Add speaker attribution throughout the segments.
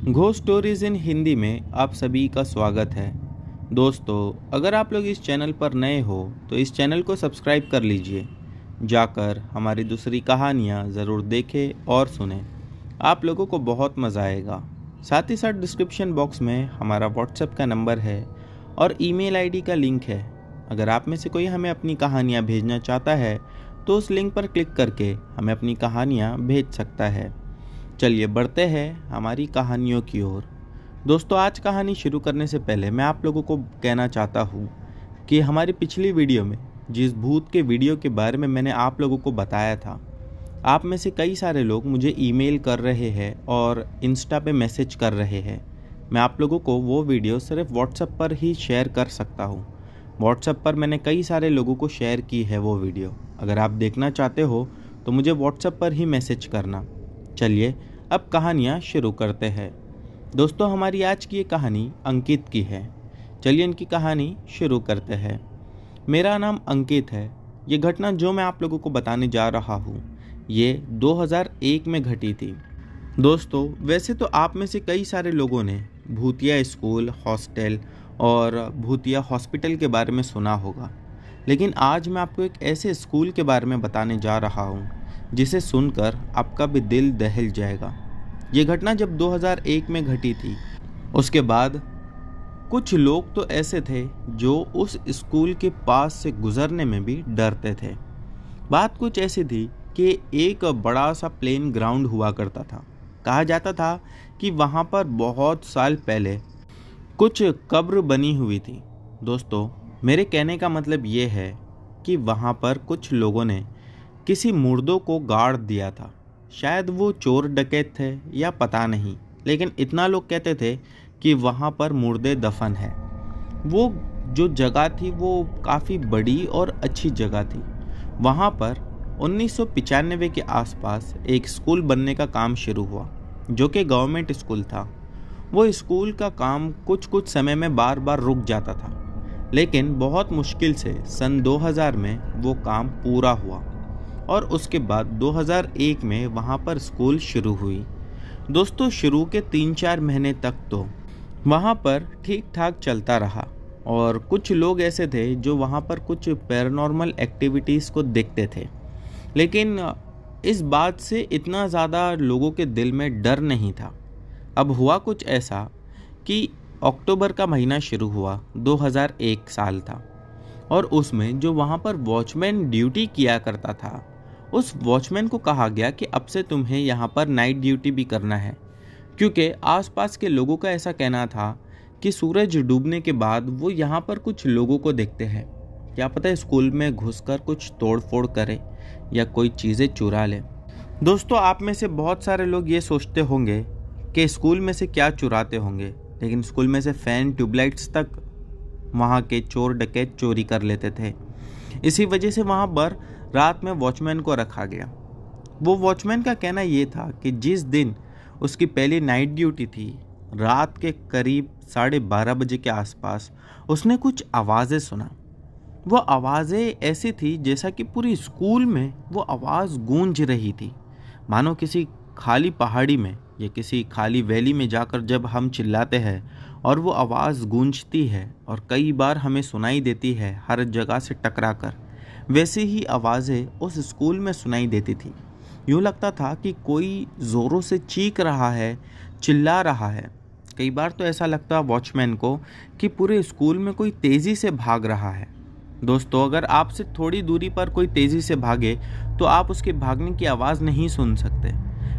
Speaker 1: Ghost stories in Hindi में आप सभी का स्वागत है। दोस्तों, अगर आप लोग इस चैनल पर नए हो तो इस चैनल को सब्सक्राइब कर लीजिए। जाकर हमारी दूसरी कहानियाँ ज़रूर देखें और सुनें। आप लोगों को बहुत मज़ा आएगा। साथ ही साथ डिस्क्रिप्शन बॉक्स में हमारा व्हाट्सएप का नंबर है और ईमेल आईडी का लिंक है। अगर आप में से कोई हमें अपनी कहानियाँ भेजना चाहता है तो उस लिंक पर क्लिक करके हमें अपनी कहानियाँ भेज सकता है। चलिए बढ़ते हैं हमारी कहानियों की ओर। दोस्तों, आज कहानी शुरू करने से पहले मैं आप लोगों को कहना चाहता हूँ कि हमारी पिछली वीडियो में जिस भूत के वीडियो के बारे में मैंने आप लोगों को बताया था, आप में से कई सारे लोग मुझे ईमेल कर रहे हैं और इंस्टा पे मैसेज कर रहे हैं। मैं आप लोगों को वो वीडियो सिर्फ व्हाट्सएप पर ही शेयर कर सकता हूँ। व्हाट्सएप पर मैंने कई सारे लोगों को शेयर की है वो वीडियो। अगर आप देखना चाहते हो तो मुझे व्हाट्सएप पर ही मैसेज करना। चलिए अब कहानियाँ शुरू करते हैं। दोस्तों, हमारी आज की ये कहानी अंकित की है। चलिए इनकी कहानी शुरू करते हैं। मेरा नाम अंकित है। ये घटना जो मैं आप लोगों को बताने जा रहा हूँ ये 2001 में घटी थी। दोस्तों, वैसे तो आप में से कई सारे लोगों ने भूतिया स्कूल, हॉस्टल और भूतिया हॉस्पिटल के बारे में सुना होगा, लेकिन आज मैं आपको एक ऐसे स्कूल के बारे में बताने जा रहा हूँ जिसे सुनकर आपका भी दिल दहल जाएगा। ये घटना जब 2001 में घटी थी, उसके बाद कुछ लोग तो ऐसे थे जो उस स्कूल के पास से गुजरने में भी डरते थे। बात कुछ ऐसी थी कि एक बड़ा सा प्लेन ग्राउंड हुआ करता था। कहा जाता था कि वहाँ पर बहुत साल पहले कुछ कब्र बनी हुई थी। दोस्तों, मेरे कहने का मतलब ये है कि वहाँ पर कुछ लोगों ने किसी मुर्दों को गाड़ दिया था। शायद वो चोर डकैत थे या पता नहीं, लेकिन इतना लोग कहते थे कि वहाँ पर मुर्दे दफन है। वो जो जगह थी वो काफ़ी बड़ी और अच्छी जगह थी। वहाँ पर 1995 के आसपास एक स्कूल बनने का काम शुरू हुआ, जो कि गवर्नमेंट स्कूल था। वो स्कूल का काम कुछ कुछ समय में बार बार रुक जाता था, लेकिन बहुत मुश्किल से सन 2000 में वो काम पूरा हुआ और उसके बाद 2001 में वहाँ पर स्कूल शुरू हुई। दोस्तों, शुरू के 3-4 महीने तक तो वहाँ पर ठीक ठाक चलता रहा और कुछ लोग ऐसे थे जो वहाँ पर कुछ पैरानॉर्मल एक्टिविटीज़ को देखते थे, लेकिन इस बात से इतना ज़्यादा लोगों के दिल में डर नहीं था। अब हुआ कुछ ऐसा कि अक्टूबर का महीना शुरू हुआ, 2001 साल था, और उसमें जो वहाँ पर वॉचमैन ड्यूटी किया करता था, उस वॉचमैन को कहा गया कि अब से तुम्हें यहाँ पर नाइट ड्यूटी भी करना है, क्योंकि आसपास के लोगों का ऐसा कहना था कि सूरज डूबने के बाद वो यहाँ पर कुछ लोगों को देखते हैं। क्या पता स्कूल में घुसकर कुछ तोड़ फोड़ करे या कोई चीज़ें चुरा ले। दोस्तों, आप में से बहुत सारे लोग ये सोचते होंगे कि स्कूल में से क्या चुराते होंगे, लेकिन स्कूल में से फ़ैन, ट्यूबलाइट्स तक वहाँ के चोर डकैत चोरी कर लेते थे। इसी वजह से वहाँ पर रात में वॉचमैन को रखा गया। वो वॉचमैन का कहना ये था कि जिस दिन उसकी पहली नाइट ड्यूटी थी, रात के करीब 12:30 बजे के आसपास उसने कुछ आवाज़ें सुना। वो आवाज़ें ऐसी थी जैसा कि पूरी स्कूल में वो आवाज़ गूंज रही थी, मानो किसी खाली पहाड़ी में या किसी खाली वैली में जाकर जब हम चिल्लाते हैं और वो आवाज़ गूंजती है और कई बार हमें सुनाई देती है हर जगह से टकरा कर, वैसी ही आवाज़ें उस स्कूल में सुनाई देती थी। यूँ लगता था कि कोई ज़ोरों से चीख रहा है, चिल्ला रहा है। कई बार तो ऐसा लगता वॉचमैन को कि पूरे स्कूल में कोई तेज़ी से भाग रहा है। दोस्तों, अगर आपसे थोड़ी दूरी पर कोई तेज़ी से भागे तो आप उसके भागने की आवाज़ नहीं सुन सकते,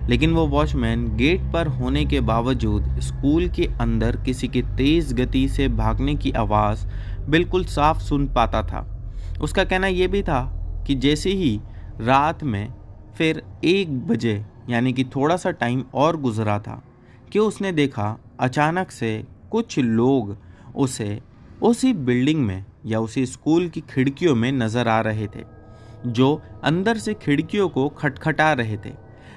Speaker 1: लेकिन वो वॉचमैन गेट पर होने के बावजूद स्कूल के अंदर किसी की तेज़ गति से भागने की आवाज़ बिल्कुल साफ सुन पाता था। उसका कहना यह भी था कि जैसे ही रात में फिर 1 बजे, यानी कि थोड़ा सा टाइम और गुजरा था, कि उसने देखा अचानक से कुछ लोग उसे उसी बिल्डिंग में या उसी स्कूल की खिड़कियों में नज़र आ रहे थे, जो अंदर से खिड़कियों को खटखटा रहे थे।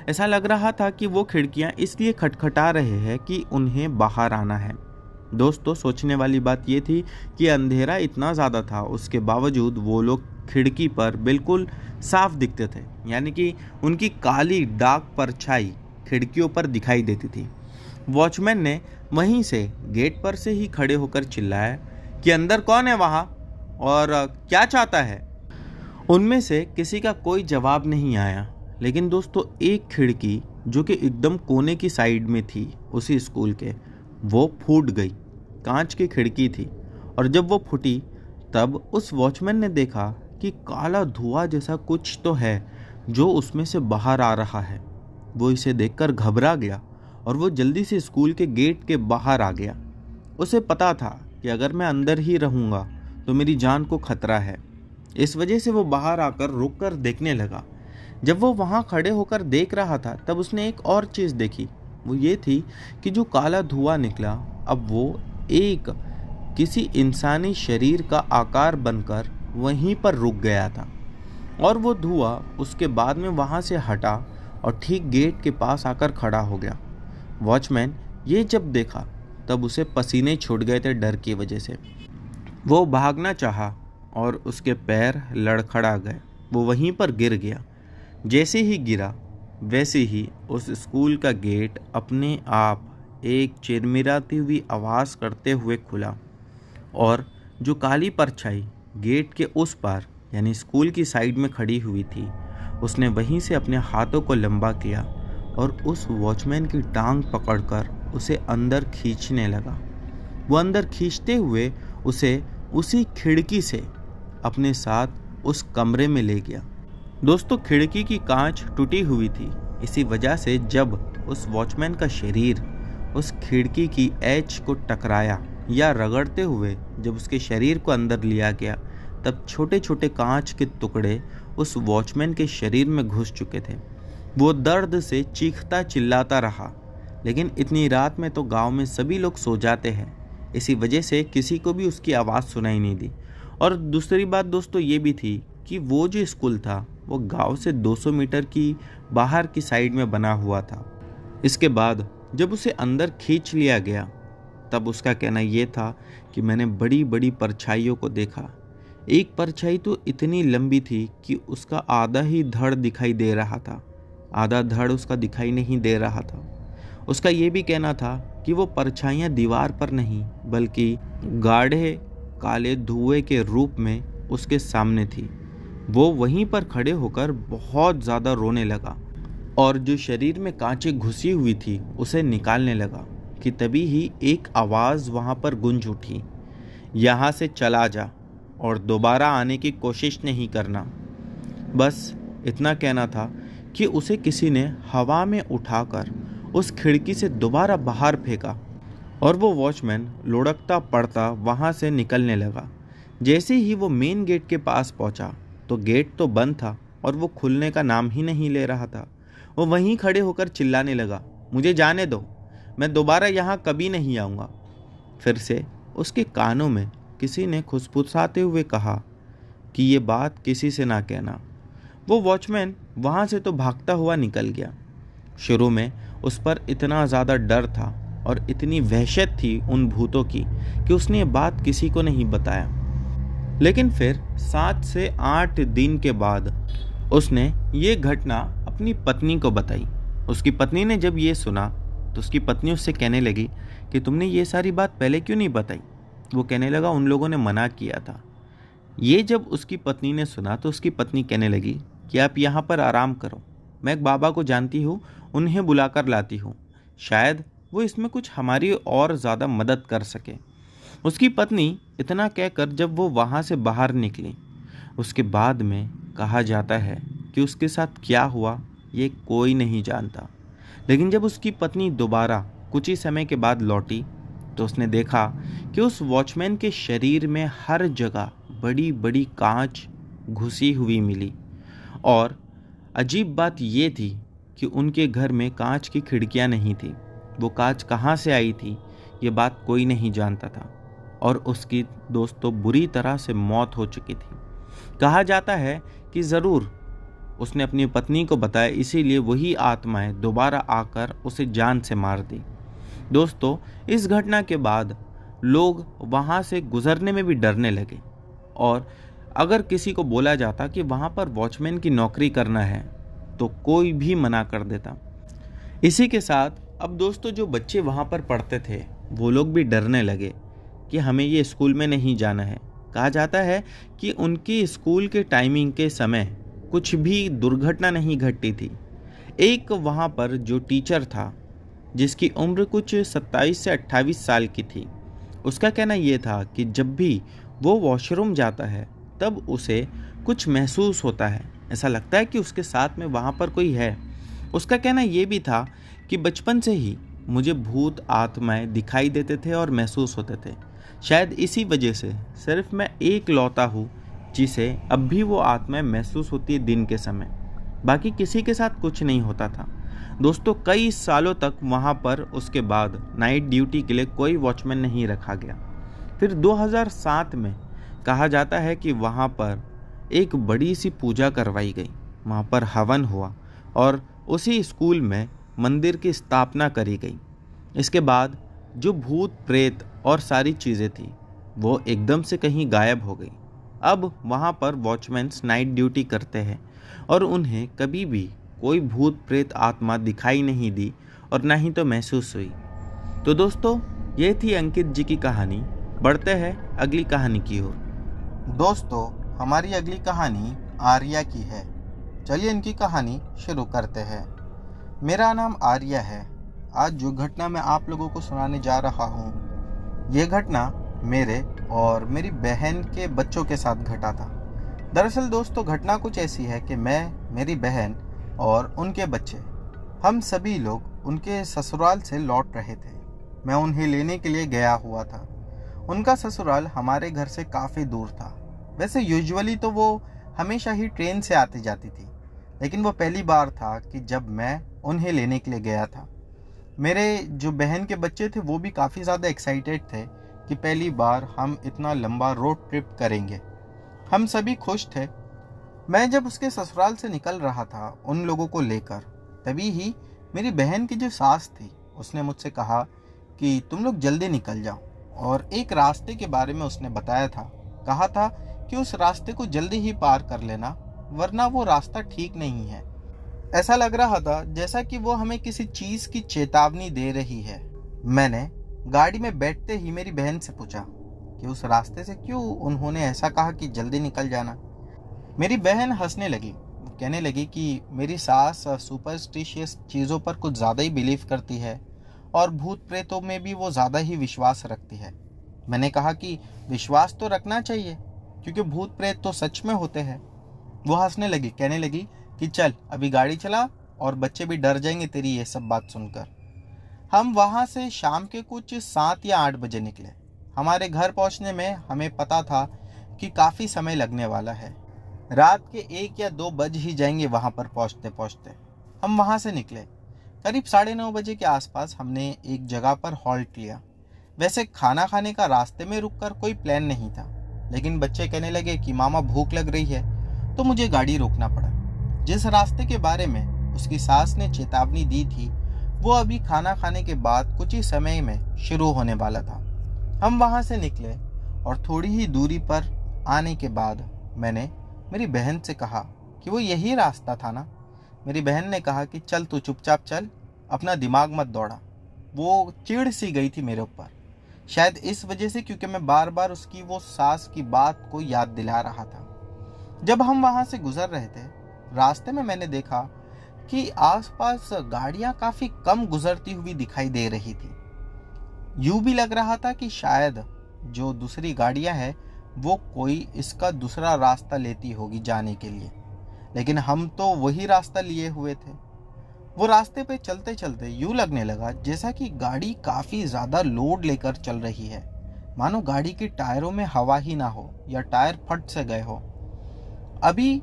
Speaker 1: ऐसा लग रहा था कि वो खिड़कियां इसलिए खटखटा रहे हैं कि उन्हें बाहर आना है। दोस्तों, सोचने वाली बात ये थी कि अंधेरा इतना ज़्यादा था, उसके बावजूद वो लोग खिड़की पर बिल्कुल साफ दिखते थे, यानी कि उनकी काली डार्क परछाई खिड़कियों पर दिखाई देती थी। वॉचमैन ने वहीं से गेट पर से ही खड़े होकर चिल्लाया कि अंदर कौन है वहाँ और क्या चाहता है। उनमें से किसी का कोई जवाब नहीं आया, लेकिन दोस्तों एक खिड़की जो कि एकदम कोने की साइड में थी उसी स्कूल के, वो फूट गई। कांच की खिड़की थी और जब वो फूटी तब उस वॉचमैन ने देखा कि काला धुआं जैसा कुछ तो है जो उसमें से बाहर आ रहा है। वो इसे देखकर घबरा गया और वो जल्दी से स्कूल के गेट के बाहर आ गया। उसे पता था कि अगर मैं अंदर ही रहूँगा तो मेरी जान को खतरा है। इस वजह से वो बाहर आकर रुककर देखने लगा। जब वो वहाँ खड़े होकर देख रहा था तब उसने एक और चीज़ देखी। वो ये थी कि जो काला धुआं निकला अब वो एक किसी इंसानी शरीर का आकार बनकर वहीं पर रुक गया था और वो धुआं उसके बाद में वहाँ से हटा और ठीक गेट के पास आकर खड़ा हो गया। वॉचमैन ये जब देखा तब उसे पसीने छूट गए थे डर की वजह से। वो भागना चाहा और उसके पैर लड़खड़ा गए। वो वहीं पर गिर गया। जैसे ही गिरा वैसे ही उस स्कूल का गेट अपने आप एक चिरमिराती हुई आवाज़ करते हुए खुला और जो काली परछाई गेट के उस पार यानी स्कूल की साइड में खड़ी हुई थी उसने वहीं से अपने हाथों को लंबा किया और उस वॉचमैन की टांग पकड़कर उसे अंदर खींचने लगा। वो अंदर खींचते हुए उसे उसी खिड़की से अपने साथ उस कमरे में ले गया। दोस्तों खिड़की की कांच टूटी हुई थी, इसी वजह से जब उस वॉचमैन का शरीर उस खिड़की की एज को टकराया या रगड़ते हुए जब उसके शरीर को अंदर लिया गया तब छोटे छोटे कांच के टुकड़े उस वॉचमैन के शरीर में घुस चुके थे। वो दर्द से चीखता चिल्लाता रहा, लेकिन इतनी रात में तो गांव में सभी लोग सो जाते हैं, इसी वजह से किसी को भी उसकी आवाज़ सुनाई नहीं दी। और दूसरी बात दोस्तों ये भी थी कि वो जो स्कूल था वो गांव से 200 मीटर की बाहर की साइड में बना हुआ था। इसके बाद जब उसे अंदर खींच लिया गया तब उसका कहना ये था कि मैंने बड़ी बड़ी परछाइयों को देखा। एक परछाई तो इतनी लंबी थी कि उसका आधा ही धड़ दिखाई दे रहा था, आधा धड़ उसका दिखाई नहीं दे रहा था। उसका ये भी कहना था कि वो परछाइयाँ दीवार पर नहीं बल्कि गाढ़े काले धुएं के रूप में उसके सामने थी। वो वहीं पर खड़े होकर बहुत ज़्यादा रोने लगा और जो शरीर में कांचें घुसी हुई थी उसे निकालने लगा कि तभी ही एक आवाज़ वहाँ पर गूंज उठी, यहाँ से चला जा और दोबारा आने की कोशिश नहीं करना। बस इतना कहना था कि उसे किसी ने हवा में उठाकर उस खिड़की से दोबारा बाहर फेंका और वो वॉचमैन लुढ़कता पड़ता वहाँ से निकलने लगा। जैसे ही वो मेन गेट के पास पहुँचा तो गेट तो बंद था और वो खुलने का नाम ही नहीं ले रहा था। वो वहीं खड़े होकर चिल्लाने लगा, मुझे जाने दो, मैं दोबारा यहाँ कभी नहीं आऊँगा। फिर से उसके कानों में किसी ने खुसफुसाते हुए कहा कि ये बात किसी से ना कहना। वो वॉचमैन वहाँ से तो भागता हुआ निकल गया। शुरू में उस पर इतना ज़्यादा डर था और इतनी वहशत थी उन भूतों की कि उसने ये बात किसी को नहीं बताया। लेकिन फिर 7 से 8 दिन के बाद उसने ये घटना अपनी पत्नी को बताई। उसकी पत्नी ने जब ये सुना तो उसकी पत्नी उससे कहने लगी कि तुमने ये सारी बात पहले क्यों नहीं बताई। वो कहने लगा उन लोगों ने मना किया था। ये जब उसकी पत्नी ने सुना तो उसकी पत्नी कहने लगी कि आप यहाँ पर आराम करो, मैं एक बाबा को जानती हूँ, उन्हें बुलाकर लाती हूँ, शायद वो इसमें कुछ हमारी और ज़्यादा मदद कर सके। उसकी पत्नी इतना कहकर जब वो वहाँ से बाहर निकली, उसके बाद में कहा जाता है कि उसके साथ क्या हुआ ये कोई नहीं जानता। लेकिन जब उसकी पत्नी दोबारा कुछ ही समय के बाद लौटी तो उसने देखा कि उस वॉचमैन के शरीर में हर जगह बड़ी बड़ी कांच घुसी हुई मिली। और अजीब बात ये थी कि उनके घर में कांच की खिड़कियां नहीं थी। वो कांच कहाँ से आई थी ये बात कोई नहीं जानता था और उसकी दोस्तों बुरी तरह से मौत हो चुकी थी। कहा जाता है कि ज़रूर उसने अपनी पत्नी को बताया, इसीलिए वही आत्माएं दोबारा आकर उसे जान से मार दी। दोस्तों इस घटना के बाद लोग वहाँ से गुजरने में भी डरने लगे और अगर किसी को बोला जाता कि वहाँ पर वॉचमैन की नौकरी करना है तो कोई भी मना कर देता। इसी के साथ अब दोस्तों, जो बच्चे वहाँ पर पढ़ते थे वो लोग भी डरने लगे कि हमें ये स्कूल में नहीं जाना है। कहा जाता है कि उनकी स्कूल के टाइमिंग के समय कुछ भी दुर्घटना नहीं घटती थी। एक वहाँ पर जो टीचर था, जिसकी उम्र कुछ 27 से 28 साल की थी, उसका कहना ये था कि जब भी वो वॉशरूम जाता है तब उसे कुछ महसूस होता है, ऐसा लगता है कि उसके साथ में वहाँ पर कोई है। उसका कहना ये भी था कि बचपन से ही मुझे भूत आत्माएं दिखाई देते थे और महसूस होते थे। शायद इसी वजह से सिर्फ मैं एक लौता हूँ जिसे अब भी वो आत्माएं महसूस होती है दिन के समय। बाकी किसी के साथ कुछ नहीं होता था। दोस्तों, कई सालों तक वहाँ पर उसके बाद नाइट ड्यूटी के लिए कोई वॉचमैन नहीं रखा गया। फिर 2007 में कहा जाता है कि वहाँ पर एक बड़ी सी पूजा करवाई गई, वहाँ पर हवन हुआ और उसी स्कूल में मंदिर की स्थापना करी गई। इसके बाद जो भूत प्रेत और सारी चीज़ें थी वो एकदम से कहीं गायब हो गई। अब वहाँ पर वॉचमैन्स नाइट ड्यूटी करते हैं और उन्हें कभी भी कोई भूत प्रेत आत्मा दिखाई नहीं दी और ना ही तो महसूस हुई। तो दोस्तों, ये थी अंकित जी की कहानी। बढ़ते हैं अगली कहानी की ओर। दोस्तों, हमारी अगली कहानी आर्या की है। चलिए इनकी कहानी शुरू करते हैं। मेरा नाम आर्या है। आज जो घटना मैं आप लोगों को सुनाने जा रहा हूँ, ये घटना मेरे और मेरी बहन के बच्चों के साथ घटा था। दरअसल दोस्तों, घटना कुछ ऐसी है कि मैं, मेरी बहन और उनके बच्चे, हम सभी लोग उनके ससुराल से लौट रहे थे। मैं उन्हें लेने के लिए गया हुआ था। उनका ससुराल हमारे घर से काफ़ी दूर था। वैसे यूजुअली तो वो हमेशा ही ट्रेन से आती जाती थी, लेकिन वो पहली बार था कि जब मैं उन्हें लेने के लिए गया था। मेरे जो बहन के बच्चे थे वो भी काफ़ी ज़्यादा एक्साइटेड थे कि पहली बार हम इतना लंबा रोड ट्रिप करेंगे। हम सभी खुश थे। मैं जब उसके ससुराल से निकल रहा था उन लोगों को लेकर, तभी ही मेरी बहन की जो सास थी उसने मुझसे कहा कि तुम लोग जल्दी निकल जाओ, और एक रास्ते के बारे में उसने बताया था। कहा था कि उस रास्ते को जल्दी ही पार कर लेना, वरना वो रास्ता ठीक नहीं है। ऐसा लग रहा था जैसा कि वो हमें किसी चीज़ की चेतावनी दे रही है। मैंने गाड़ी में बैठते ही मेरी बहन से पूछा कि उस रास्ते से क्यों उन्होंने ऐसा कहा कि जल्दी निकल जाना। मेरी बहन हंसने लगी। वो कहने लगी कि मेरी सास सुपरस्टिशियस चीज़ों पर कुछ ज़्यादा ही बिलीव करती है और भूत प्रेतों में भी वो ज़्यादा ही विश्वास रखती है। मैंने कहा कि विश्वास तो रखना चाहिए, क्योंकि भूत प्रेत तो सच में होते हैं। वो हंसने लगी, कहने लगी कि चल अभी गाड़ी चला, और बच्चे भी डर जाएंगे तेरी ये सब बात सुनकर। हम वहाँ से शाम के कुछ 7 या 8 बजे निकले। हमारे घर पहुँचने में हमें पता था कि काफ़ी समय लगने वाला है। रात के 1 या 2 बज ही जाएंगे वहाँ पर पहुँचते पहुँचते। हम वहाँ से निकले। करीब 9:30 बजे के आसपास हमने एक जगह पर हॉल्ट लिया। वैसे खाना खाने का रास्ते में रुककर कोई प्लान नहीं था, लेकिन बच्चे कहने लगे कि मामा भूख लग रही है, तो मुझे गाड़ी रोकना पड़ा। जिस रास्ते के बारे में उसकी सास ने चेतावनी दी थी वो अभी खाना खाने के बाद कुछ ही समय में शुरू होने वाला था। हम वहाँ से निकले और थोड़ी ही दूरी पर आने के बाद मैंने मेरी बहन से कहा कि वो यही रास्ता था ना। मेरी बहन ने कहा कि चल तू चुपचाप चल, अपना दिमाग मत दौड़ा। वो चिढ़ सी गई थी मेरे ऊपर, शायद इस वजह से क्योंकि मैं बार बार उसकी वो सास की बात को याद दिला रहा था। जब हम वहाँ से गुजर रहे थे, रास्ते में मैंने देखा कि आसपास गाड़ियाँ काफ़ी कम गुजरती हुई दिखाई दे रही थी। यूं भी लग रहा था कि शायद जो दूसरी गाड़ियाँ हैं वो कोई इसका दूसरा रास्ता लेती होगी जाने के लिए, लेकिन हम तो वही रास्ता लिए हुए थे। वो रास्ते पे चलते चलते यूं लगने लगा जैसा कि गाड़ी काफ़ी ज़्यादा लोड लेकर चल रही है, मानो गाड़ी के टायरों में हवा ही ना हो या टायर फट से गए हो। अभी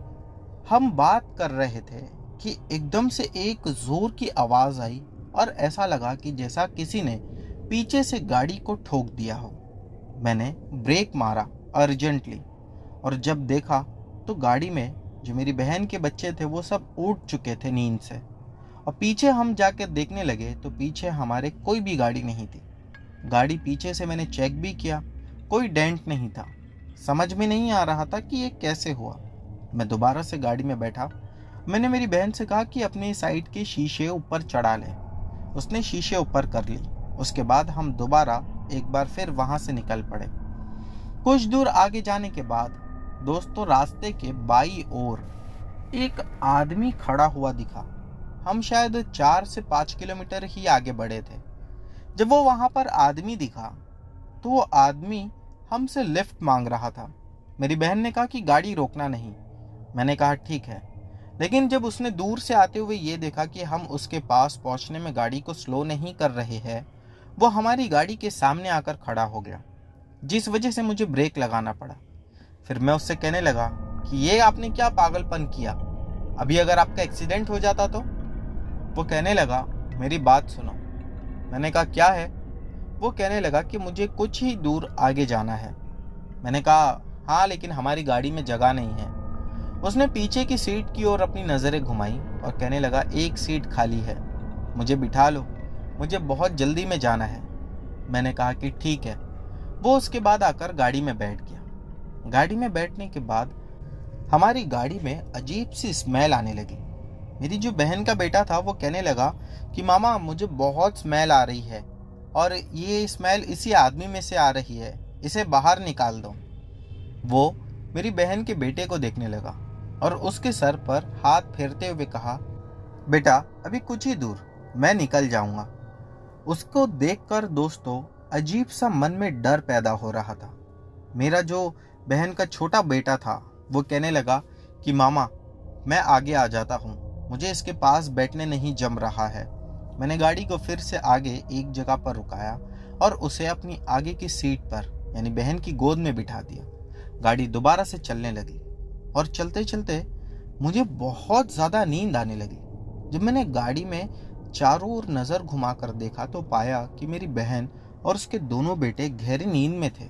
Speaker 1: हम बात कर रहे थे कि एकदम से एक जोर की आवाज आई और ऐसा लगा कि जैसा किसी ने पीछे से गाड़ी को ठोक दिया हो। मैंने ब्रेक मारा अर्जेंटली, और जब देखा तो गाड़ी में जो मेरी बहन के बच्चे थे वो सब उठ चुके थे नींद से, और पीछे हम जाकर देखने लगे तो पीछे हमारे कोई भी गाड़ी नहीं थी। गाड़ी पीछे से मैंने चेक भी किया, कोई डेंट नहीं था। समझ में नहीं आ रहा था कि ये कैसे हुआ। मैं दोबारा से गाड़ी में बैठा। मैंने मेरी बहन से कहा कि अपने साइड के शीशे ऊपर चढ़ा ले। उसने शीशे ऊपर कर ली। उसके बाद हम दोबारा एक बार फिर वहां से निकल पड़े। कुछ दूर आगे जाने के बाद दोस्तों रास्ते के बाईं ओर एक आदमी खड़ा हुआ दिखा। हम शायद 4 से 5 किलोमीटर ही आगे बढ़े थे। जब वो वहां पर आदमी दिखा तो वो आदमी हमसे लिफ्ट मांग रहा था। मेरी बहन ने कहा कि गाड़ी रोकना नहीं। मैंने कहा ठीक है, लेकिन जब उसने दूर से आते हुए ये देखा कि हम उसके पास पहुंचने में गाड़ी को स्लो नहीं कर रहे हैं, वो हमारी गाड़ी के सामने आकर खड़ा हो गया, जिस वजह से मुझे ब्रेक लगाना पड़ा। फिर मैं उससे कहने लगा कि ये आपने क्या पागलपन किया, अभी अगर आपका एक्सीडेंट हो जाता तो। वो कहने लगा मेरी बात सुनो। मैंने कहा क्या है। वो कहने लगा कि मुझे कुछ ही दूर आगे जाना है। मैंने कहा हाँ, लेकिन हमारी गाड़ी में जगह नहीं है। उसने पीछे की सीट की ओर अपनी नज़रें घुमाई और कहने लगा एक सीट खाली है, मुझे बिठा लो, मुझे बहुत जल्दी में जाना है। मैंने कहा कि ठीक है। वो उसके बाद आकर गाड़ी में बैठ गया। गाड़ी में बैठने के बाद हमारी गाड़ी में अजीब सी स्मेल आने लगी। मेरी जो बहन का बेटा था वो कहने लगा कि मामा मुझे बहुत स्मेल आ रही है और ये स्मेल इसी आदमी में से आ रही है, इसे बाहर निकाल दो। वो मेरी बहन के बेटे को देखने लगा और उसके सर पर हाथ फेरते हुए कहा बेटा अभी कुछ ही दूर, मैं निकल जाऊंगा। उसको देखकर दोस्तों अजीब सा मन में डर पैदा हो रहा था। मेरा जो बहन का छोटा बेटा था वो कहने लगा कि मामा मैं आगे आ जाता हूँ, मुझे इसके पास बैठने नहीं जम रहा है। मैंने गाड़ी को फिर से आगे एक जगह पर रुकाया और उसे अपनी आगे की सीट पर यानी बहन की गोद में बिठा दिया। गाड़ी दोबारा से चलने लगी और चलते चलते मुझे बहुत ज़्यादा नींद आने लगी। जब मैंने गाड़ी में चारों ओर नज़र घुमाकर देखा तो पाया कि मेरी बहन और उसके दोनों बेटे गहरी नींद में थे,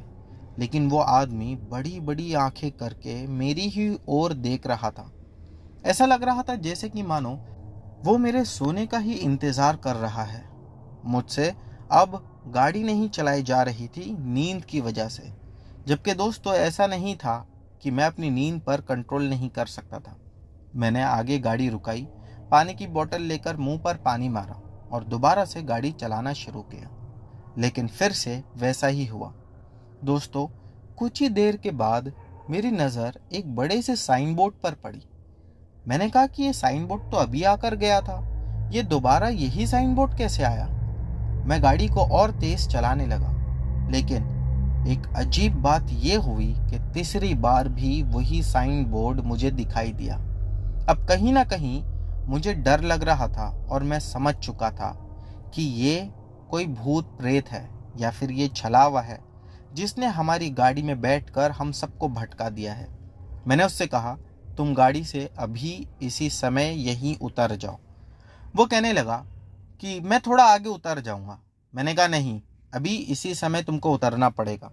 Speaker 1: लेकिन वो आदमी बड़ी बड़ी आंखें करके मेरी ही ओर देख रहा था। ऐसा लग रहा था जैसे कि मानो वो मेरे सोने का ही इंतज़ार कर रहा है। मुझसे अब गाड़ी नहीं चलाई जा रही थी नींद की वजह से, जबकि दोस्तों ऐसा नहीं था कि मैं अपनी नींद पर कंट्रोल नहीं कर सकता था। मैंने आगे गाड़ी रुकाई, पानी की बोतल लेकर मुंह पर पानी मारा और दोबारा से गाड़ी चलाना शुरू किया, लेकिन फिर से वैसा ही हुआ। दोस्तों कुछ ही देर के बाद मेरी नज़र एक बड़े से साइन बोर्ड पर पड़ी। मैंने कहा कि ये साइन बोर्ड तो अभी आकर गया था, ये दोबारा यही साइन बोर्ड कैसे आया। मैं गाड़ी को और तेज चलाने लगा, लेकिन एक अजीब बात यह हुई कि तीसरी बार भी वही साइन बोर्ड मुझे दिखाई दिया। अब कहीं ना कहीं मुझे डर लग रहा था और मैं समझ चुका था कि ये कोई भूत प्रेत है या फिर ये छलावा है जिसने हमारी गाड़ी में बैठकर हम सबको भटका दिया है। मैंने उससे कहा तुम गाड़ी से अभी इसी समय यहीं उतर जाओ। वो कहने लगा कि मैं थोड़ा आगे उतर जाऊंगा। मैंने कहा नहीं, अभी इसी समय तुमको उतरना पड़ेगा।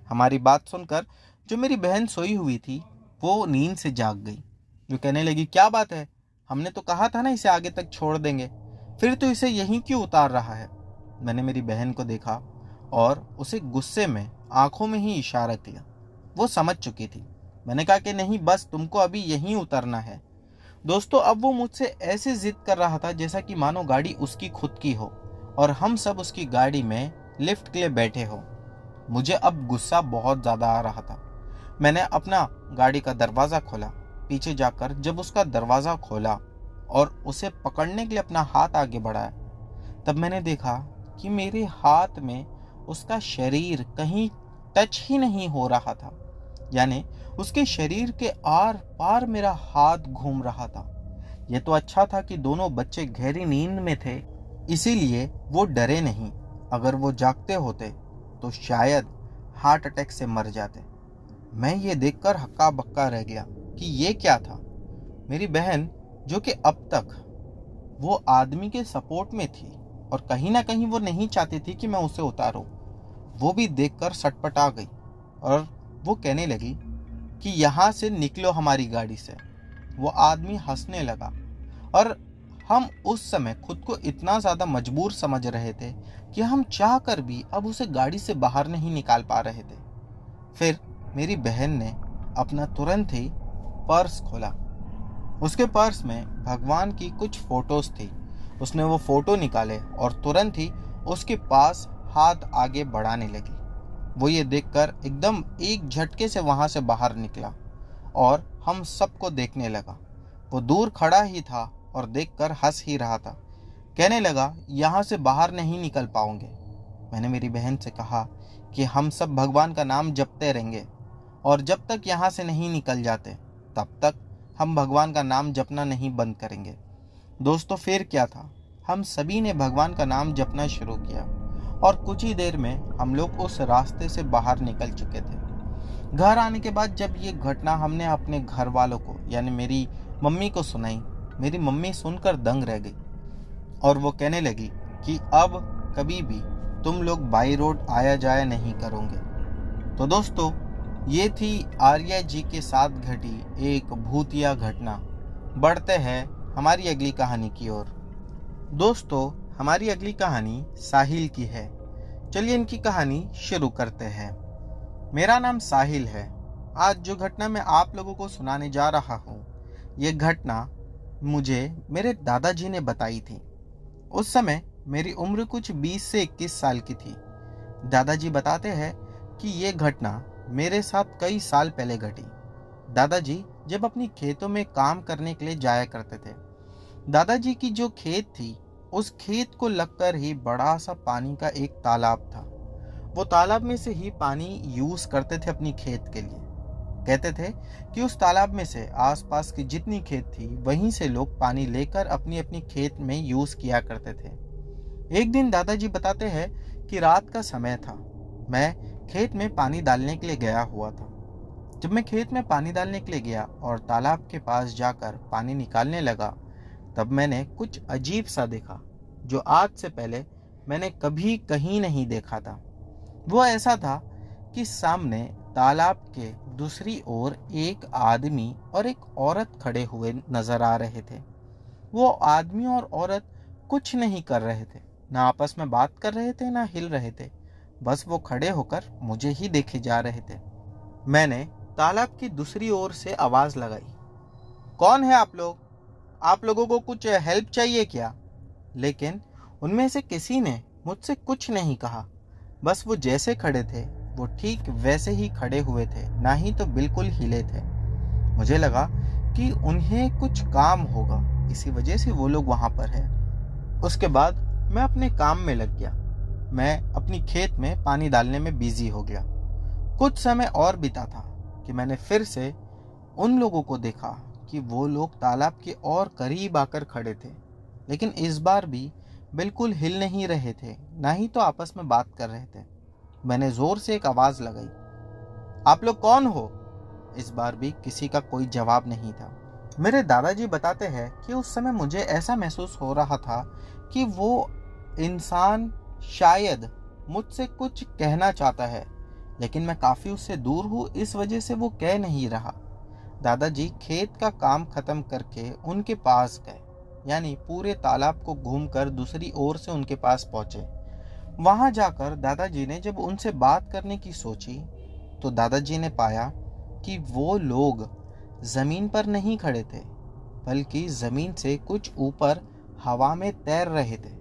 Speaker 1: हमारी बात सुनकर जो मेरी बहन सोई हुई थी वो नींद से जाग गई। जो कहने लगी क्या बात है, हमने तो कहा था ना इसे आगे तक छोड़ देंगे, फिर तो इसे यहीं क्यों उतार रहा है। मैंने मेरी बहन को देखा और उसे गुस्से में आंखों में ही इशारा किया। वो समझ चुकी थी। मैंने कहा कि नहीं, बस तुमको अभी यहीं उतरना है। दोस्तों अब वो मुझसे ऐसे जिद कर रहा था जैसा कि मानो गाड़ी उसकी खुद की हो और हम सब उसकी गाड़ी में लिफ्ट के लिए बैठे हो। मुझे अब गुस्सा बहुत ज़्यादा आ रहा था। मैंने अपना गाड़ी का दरवाज़ा खोला। पीछे जाकर जब उसका दरवाज़ा खोला और उसे पकड़ने के लिए अपना हाथ आगे बढ़ाया, तब मैंने देखा कि मेरे हाथ में उसका शरीर कहीं टच ही नहीं हो रहा था, यानी उसके शरीर के आर पार मेरा हाथ घूम रहा था। यह तो अच्छा था कि दोनों बच्चे गहरी नींद में थे, इसीलिए वो डरे नहीं। अगर वो जागते होते तो शायद हार्ट अटैक से मर जाते। मैं ये देखकर हक्का बक्का रह गया कि ये क्या था। मेरी बहन जो कि अब तक वो आदमी के सपोर्ट में थी और कहीं ना कहीं वो नहीं चाहती थी कि मैं उसे उतारूं, वो भी देखकर सटपटा गई और वो कहने लगी कि यहाँ से निकलो हमारी गाड़ी से। वो आदमी हंसने लगा और हम उस समय खुद को इतना ज़्यादा मजबूर समझ रहे थे कि हम चाह कर भी अब उसे गाड़ी से बाहर नहीं निकाल पा रहे थे। फिर मेरी बहन ने अपना तुरंत ही पर्स खोला। उसके पर्स में भगवान की कुछ फोटोज थी उसने वो फोटो निकाले और तुरंत ही उसके पास हाथ आगे बढ़ाने लगी। वो ये देखकर एकदम एक झटके से वहां से बाहर निकला और हम सबको देखने लगा। वो दूर खड़ा ही था और देखकर हंस ही रहा था। कहने लगा, यहाँ से बाहर नहीं निकल पाओगे। मैंने मेरी बहन से कहा कि हम सब भगवान का नाम जपते रहेंगे और जब तक यहाँ से नहीं निकल जाते तब तक हम भगवान का नाम जपना नहीं बंद करेंगे। दोस्तों, फिर क्या था, हम सभी ने भगवान का नाम जपना शुरू किया और कुछ ही देर में हम लोग उस रास्ते से बाहर निकल चुके थे। घर आने के बाद जब ये घटना हमने अपने घर वालों को यानी मेरी मम्मी को सुनाई, मेरी मम्मी सुनकर दंग रह गई और वो कहने लगी कि अब कभी भी तुम लोग बाई रोड आया जाया नहीं करोगे। तो दोस्तों, ये थी आर्या जी के साथ घटी एक भूतिया घटना। बढ़ते हैं हमारी अगली कहानी की ओर। दोस्तों, हमारी अगली कहानी साहिल की है। चलिए इनकी कहानी शुरू करते हैं। मेरा नाम साहिल है। आज जो घटना मैं आप लोगों को सुनाने जा रहा हूँ, ये घटना मुझे मेरे दादाजी ने बताई थी। उस समय मेरी उम्र कुछ 20 से 21 साल की थी। दादाजी बताते हैं कि ये घटना मेरे साथ कई साल पहले घटी। दादाजी जब अपनी खेतों में काम करने के लिए जाया करते थे। दादाजी की जो खेत थी, उस खेत को लगकर ही बड़ा सा पानी का एक तालाब था। वो तालाब में से ही पानी यूज करते थे अपनी खेत के लिए। कहते थे कि उस तालाब में से आसपास की जितनी खेत थी, वहीं से लोग पानी लेकर अपनी अपनी खेत में यूज किया करते थे। एक दिन दादाजी बताते हैं कि रात का समय था। मैं खेत में पानी डालने के लिए गया हुआ था। जब मैं खेत में पानी डालने के लिए गया और तालाब के पास जाकर पानी निकालने लगा, तब मैंने कुछ अजीब सा देखा जो आज से पहले मैंने कभी कहीं नहीं देखा था। वो ऐसा था कि सामने तालाब के दूसरी ओर एक आदमी और एक औरत खड़े हुए नजर आ रहे थे। वो आदमी और औरत कुछ नहीं कर रहे थे, ना आपस में बात कर रहे थे, ना हिल रहे थे। बस वो खड़े होकर मुझे ही देखे जा रहे थे। मैंने तालाब की दूसरी ओर से आवाज लगाई, कौन है आप लोग? आप लोगों को कुछ हेल्प चाहिए क्या? लेकिन उनमें से किसी ने मुझसे कुछ नहीं कहा। बस वो जैसे खड़े थे वो ठीक वैसे ही खड़े हुए थे, ना ही तो बिल्कुल हिले थे। मुझे लगा कि उन्हें कुछ काम होगा, इसी वजह से वो लोग वहां पर है। उसके बाद मैं अपने काम में लग गया। मैं अपनी खेत में पानी डालने में बिजी हो गया। कुछ समय और बीता था कि मैंने फिर से उन लोगों को देखा कि वो लोग तालाब के और करीब आकर खड़े थे, लेकिन इस बार भी बिल्कुल हिल नहीं रहे थे, ना ही तो आपस में बात कर रहे थे। मैंने जोर से एक आवाज लगाई, आप लोग कौन हो? इस बार भी किसी का कोई जवाब नहीं था। मेरे दादाजी बताते हैं कि उस समय मुझे ऐसा महसूस हो रहा था कि वो इंसान शायद मुझसे कुछ कहना चाहता है, लेकिन मैं काफी उससे दूर हूँ, इस वजह से वो कह नहीं रहा। दादाजी खेत का काम खत्म करके उनके पास गए, यानी पूरे तालाब को घूमकर दूसरी ओर से उनके पास पहुंचे। वहां जाकर दादाजी ने जब उनसे बात करने की सोची, तो दादाजी ने पाया कि वो लोग जमीन पर नहीं खड़े थे, बल्कि जमीन से कुछ ऊपर हवा में तैर रहे थे।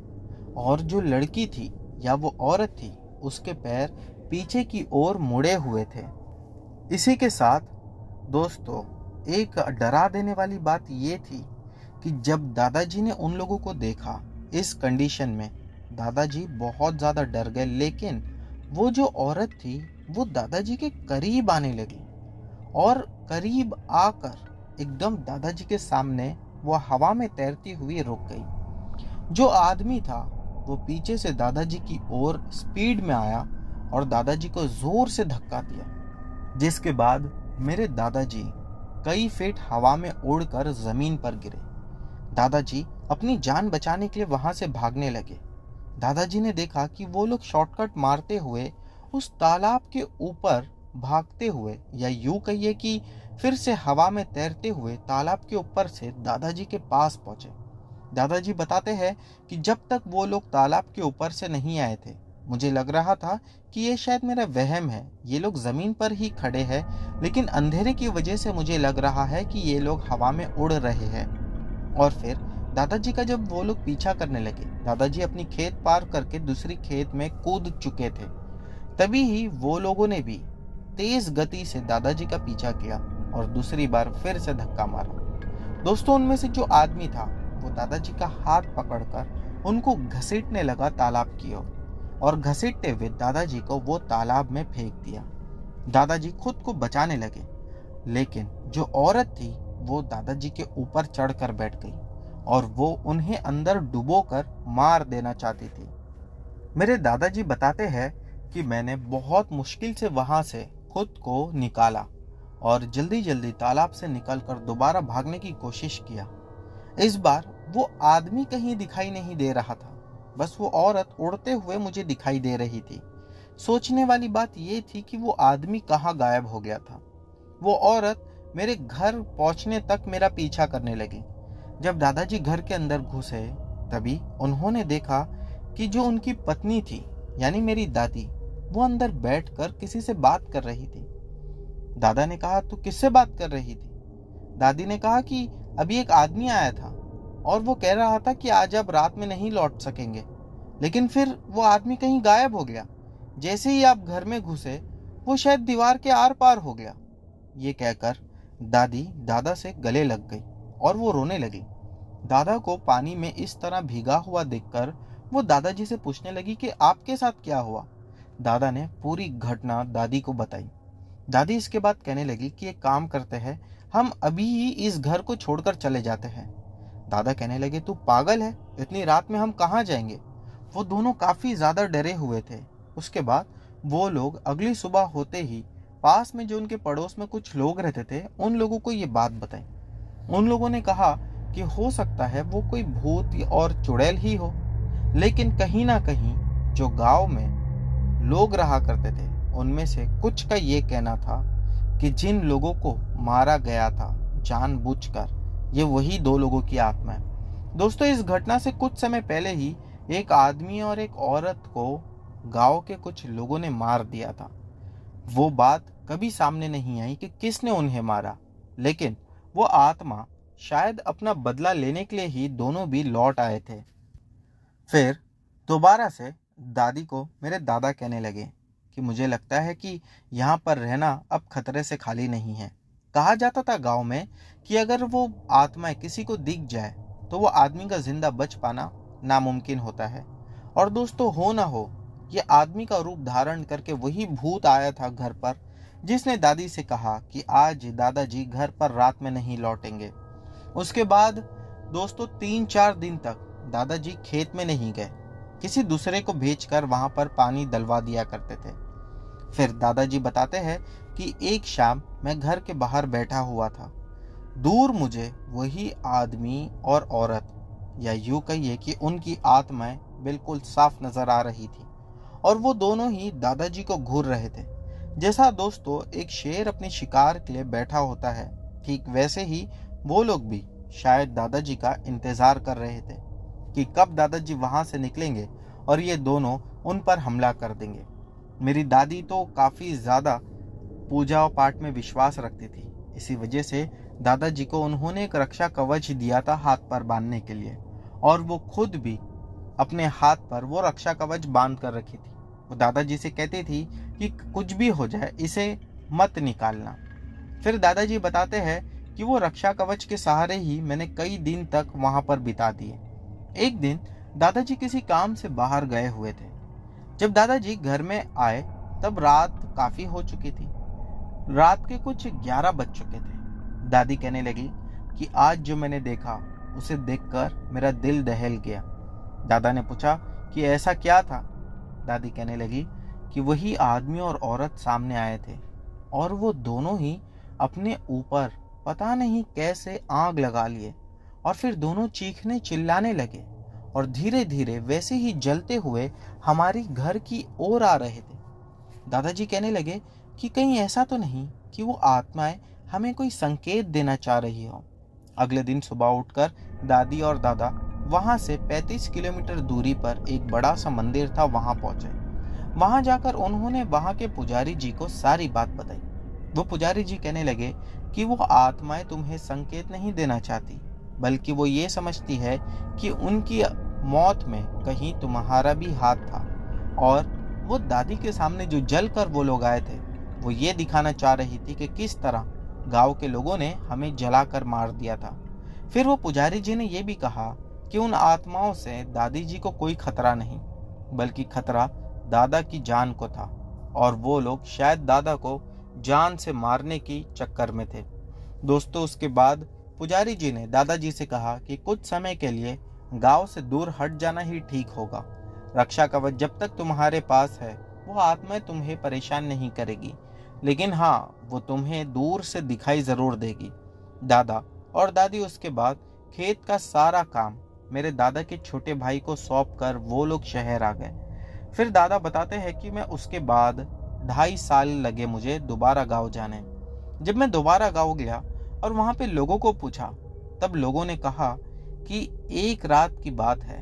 Speaker 1: और जो लड़की थी या वो औरत थी, उसके पैर पीछे की ओर मुड़े हुए थे। इसी के साथ दोस्तों, एक डरा देने वाली बात ये थी कि जब दादाजी ने उन लोगों को देखा इस कंडीशन में, दादाजी बहुत ज़्यादा डर गए। लेकिन वो जो औरत थी वो दादाजी के करीब आने लगी और करीब आकर एकदम दादाजी के सामने वो हवा में तैरती हुई रुक गई। जो आदमी था वो पीछे से दादाजी की ओर स्पीड में आया और दादाजी को जोर से धक्का दिया, जिसके बाद मेरे दादाजी कई फीट हवा में उड़कर जमीन पर गिरे। दादाजी अपनी जान बचाने के लिए वहां से भागने लगे। दादाजी ने देखा कि वो लोग शॉर्टकट मारते हुए उस तालाब के ऊपर भागते हुए, या यूं कहिए कि फिर से हवा में तैरते हुए तालाब के ऊपर से दादाजी के पास पहुंचे। दादाजी बताते हैं कि जब तक वो लोग तालाब के ऊपर से नहीं आए थे, मुझे लग रहा था कि ये शायद मेरा वहम है, ये लोग जमीन पर ही खड़े हैं, लेकिन अंधेरे की वजह से मुझे लग रहा है कि ये लोग हवा में उड़ रहे हैं। और फिर दादाजी का जब वो लोग पीछा करने लगे, दादाजी अपनी खेत पार करके दूसरी खेत में कूद चुके थे। तभी ही वो लोगों ने भी तेज गति से दादाजी का पीछा किया और दूसरी बार फिर से धक्का मारा। दोस्तों, उनमें से जो आदमी था वो दादाजी का हाथ पकड़कर उनको घसीटने लगा तालाब की ओर, और घसीटते हुए दादाजी को वो तालाब में फेंक दिया। दादाजी खुद को बचाने लगे, लेकिन जो औरत थी वो दादाजी के ऊपर चढ़कर बैठ गई और वो उन्हें अंदर डुबोकर मार देना चाहती थी। मेरे दादाजी बताते हैं कि मैंने बहुत मुश्किल से वहां से खुद को निकाला और जल्दी जल्दी तालाब से निकलकर दोबारा भागने की कोशिश किया। इस बार वो आदमी कहीं दिखाई नहीं दे रहा था, बस वो औरत उड़ते हुए मुझे दिखाई दे रही थी। सोचने वाली बात ये थी कि वो आदमी कहाँ गायब हो गया था। वो औरत मेरे घर पहुंचने तक मेरा पीछा करने लगी। जब दादाजी घर के अंदर घुसे तभी उन्होंने देखा कि जो उनकी पत्नी थी, यानी मेरी दादी, वो अंदर बैठकर किसी से बात कर रही थी। दादा ने कहा, तू किससे बात कर रही थी? दादी ने कहा कि अभी एक आदमी आया था और वो कह रहा था कि आज आप रात में नहीं लौट सकेंगे, लेकिन फिर वो आदमी कहीं गायब हो गया। जैसे ही आप घर में घुसे वो शायद दीवार के आर पार हो गया। ये कहकर दादी दादा से गले लग गई और वो रोने लगी। दादा को पानी में इस तरह भीगा हुआ देखकर वो दादाजी से पूछने लगी कि आपके साथ क्या हुआ। दादा ने पूरी घटना दादी को बताई। दादी इसके बाद कहने लगी कि एक काम करते हैं, हम अभी ही इस घर को छोड़कर चले जाते हैं। दादा कहने लगे, तू पागल है, इतनी रात में हम कहाँ जाएंगे? वो दोनों काफी ज्यादा डरे हुए थे। उसके बाद वो लोग अगली सुबह होते ही पास में जो उनके पड़ोस में कुछ लोग रहते थे, उन लोगों को ये बात बताई। उन लोगों ने कहा कि हो सकता है वो कोई भूत और चुड़ैल ही हो, लेकिन कहीं ना कहीं जो गांव में लोग रहा करते थे उनमें से कुछ का ये कहना था कि जिन लोगों को मारा गया था जानबूझकर, ये वही दो लोगों की आत्मा है। दोस्तों, इस घटना से कुछ समय पहले ही एक आदमी और एक औरत को गांव के कुछ लोगों ने मार दिया था। वो बात कभी सामने नहीं आई कि किसने उन्हें मारा, लेकिन वो आत्मा शायद अपना बदला लेने के लिए ही दोनों भी लौट आए थे। फिर दोबारा से दादी को मेरे दादा कहने लगे कि मुझे लगता है कि यहाँ पर रहना अब खतरे से खाली नहीं है। कहा जाता था गांव में कि अगर वो आत्माएं किसी को दिख जाए तो वो आदमी का जिंदा बच पाना नामुमकिन होता है। और दोस्तों, हो ना हो, ये आदमी का रूप धारण करके वही भूत आया था घर पर, जिसने दादी से कहा कि आज दादाजी घर पर रात में नहीं लौटेंगे। उसके बाद दोस्तों 3-4 दिन तक दादाजी खेत में नहीं गए, किसी दूसरे को भेजकर वहां पर पानी डलवा दिया करते थे। फिर दादाजी बताते हैं कि एक शाम मैं घर के बाहर बैठा हुआ था। दूर मुझे वही आदमी और औरत, या यूं कहिए कि उनकी आत्माएं बिल्कुल साफ नजर आ रही थी, और वो दोनों ही दादाजी को घूर रहे थे। जैसा दोस्तों एक शेर अपने शिकार के लिए बैठा होता है, ठीक वैसे ही वो लोग भी शायद दादाजी का इंतजार कर रहे थे कि कब दादाजी वहां से निकलेंगे और ये दोनों उन पर हमला कर देंगे। मेरी दादी तो काफी ज्यादा पूजा और पाठ में विश्वास रखती थी। इसी वजह से दादाजी को उन्होंने एक रक्षा कवच दिया था हाथ पर बांधने के लिए, और वो खुद भी अपने हाथ पर वो रक्षा कवच बांध कर रखी थी। वो दादाजी से कहती थी कि कुछ भी हो जाए इसे मत निकालना। फिर दादाजी बताते हैं कि वो रक्षा कवच के सहारे ही मैंने कई दिन तक वहां पर बिता दिए। एक दिन दादाजी किसी काम से बाहर गए हुए थे। जब दादाजी घर में आए तब रात काफी हो चुकी थी। रात के कुछ 11 बज चुके थे। दादी कहने लगी कि आज जो मैंने देखा उसे देखकर मेरा दिल दहल गया। दादा ने पूछा कि ऐसा क्या था? दादी कहने लगी कि वही आदमी और औरत सामने आए थे और वो दोनों ही अपने ऊपर पता नहीं कैसे आग लगा लिए, और फिर दोनों चीखने चिल्लाने लगे और धीरे धीरे वैसे ही जलते हुए हमारी घर की ओर आ रहे थे। दादाजी कहने लगे कि कहीं ऐसा तो नहीं कि वो आत्माएं हमें कोई संकेत देना चाह रही हो। अगले दिन सुबह उठकर दादी और दादा वहां से 35 किलोमीटर दूरी पर एक बड़ा सा मंदिर था, वहां पहुंचे। वहां जाकर उन्होंने वहां के पुजारी जी को सारी बात बताई। वो पुजारी जी कहने लगे कि वो आत्माएं तुम्हें संकेत नहीं देना चाहती, बल्कि वो ये समझती है कि उनकी मौत में कहीं तुम्हारा भी हाथ था। और वो दादी के सामने जो जल कर वो लोग आए थे, वो ये दिखाना चाह रही थी कि किस तरह गांव के लोगों ने हमें जलाकर मार दिया था। फिर वो पुजारी जी ने यह भी कहा कि उन आत्माओं से दादी जी को कोई खतरा नहीं, बल्कि खतरा दादा की जान को था, और वो लोग शायद दादा को जान से मारने की चक्कर में थे। दोस्तों, उसके बाद पुजारी जी ने दादाजी से कहा कि कुछ समय के लिए गांव से दूर हट जाना ही ठीक होगा। रक्षा कवच जब तक तुम्हारे पास है, वो आत्मा तुम्हें परेशान नहीं करेगी, लेकिन हाँ, वो तुम्हें दूर से दिखाई जरूर देगी। दादा और दादी उसके बाद खेत का सारा काम मेरे दादा के छोटे भाई को सौंप कर वो लोग शहर आ गए। फिर दादा बताते हैं कि मैं उसके बाद 2.5 साल लगे मुझे दोबारा गांव जाने। जब मैं दोबारा गांव गया और वहां पे लोगों को पूछा, तब लोगों ने कहा कि एक रात की बात है,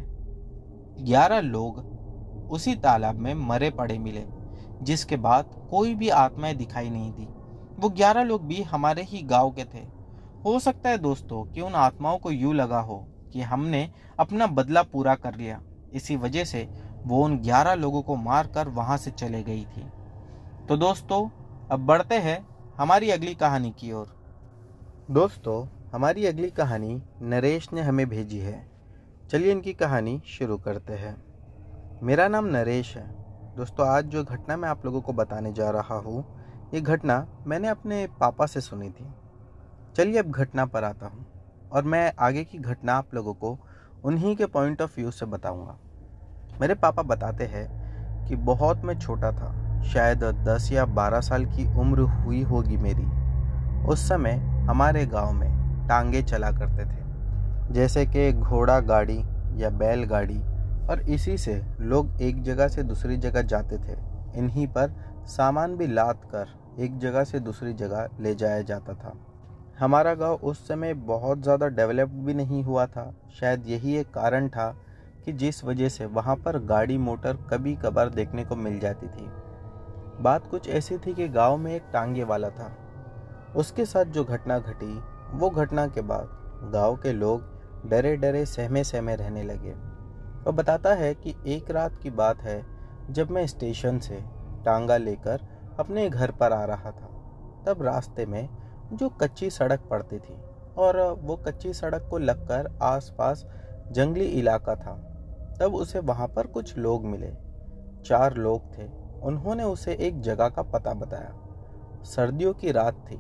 Speaker 1: 11 लोग उसी तालाब में मरे पड़े मिले, जिसके बाद कोई भी आत्माएं दिखाई नहीं दी। वो 11 लोग भी हमारे ही गांव के थे। हो सकता है दोस्तों कि उन आत्माओं को यूं लगा हो कि हमने अपना बदला पूरा कर लिया, इसी वजह से वो उन 11 लोगों को मार कर वहां से चले गई थी। तो दोस्तों, अब बढ़ते हैं हमारी अगली कहानी की ओर। दोस्तों, हमारी अगली कहानी नरेश ने हमें भेजी है। चलिए इनकी कहानी शुरू करते हैं। मेरा नाम नरेश है। दोस्तों, आज जो घटना मैं आप लोगों को बताने जा रहा हूँ, ये घटना मैंने अपने पापा से सुनी थी। चलिए अब घटना पर आता हूँ, और मैं आगे की घटना आप लोगों को उन्हीं के पॉइंट ऑफ व्यू से बताऊँगा। मेरे पापा बताते हैं कि बहुत मैं छोटा था, शायद 10 या 12 साल की उम्र हुई होगी मेरी। उस समय हमारे गांव में टांगे चला करते थे, जैसे कि घोड़ा गाड़ी या बैल गाड़ी, और इसी से लोग एक जगह से दूसरी जगह जाते थे। इन्हीं पर सामान भी लाद कर एक जगह से दूसरी जगह ले जाया जाता था। हमारा गांव उस समय बहुत ज़्यादा डेवलप भी नहीं हुआ था। शायद यही एक कारण था कि जिस वजह से वहाँ पर गाड़ी मोटर कभी कभार देखने को मिल जाती थी। बात कुछ ऐसी थी कि गांव में एक टांगे वाला था। उसके साथ जो घटना घटी, वो घटना के बाद गांव के लोग डरे डरे सहमे सहमे रहने लगे। वो बताता है कि एक रात की बात है, जब मैं स्टेशन से टांगा लेकर अपने घर पर आ रहा था, तब रास्ते में जो कच्ची सड़क पड़ती थी, और वो कच्ची सड़क को लगकर आसपास जंगली इलाका था। तब उसे वहाँ पर कुछ लोग मिले। 4 लोग थे। उन्होंने उसे एक जगह का पता बताया। सर्दियों की रात थी,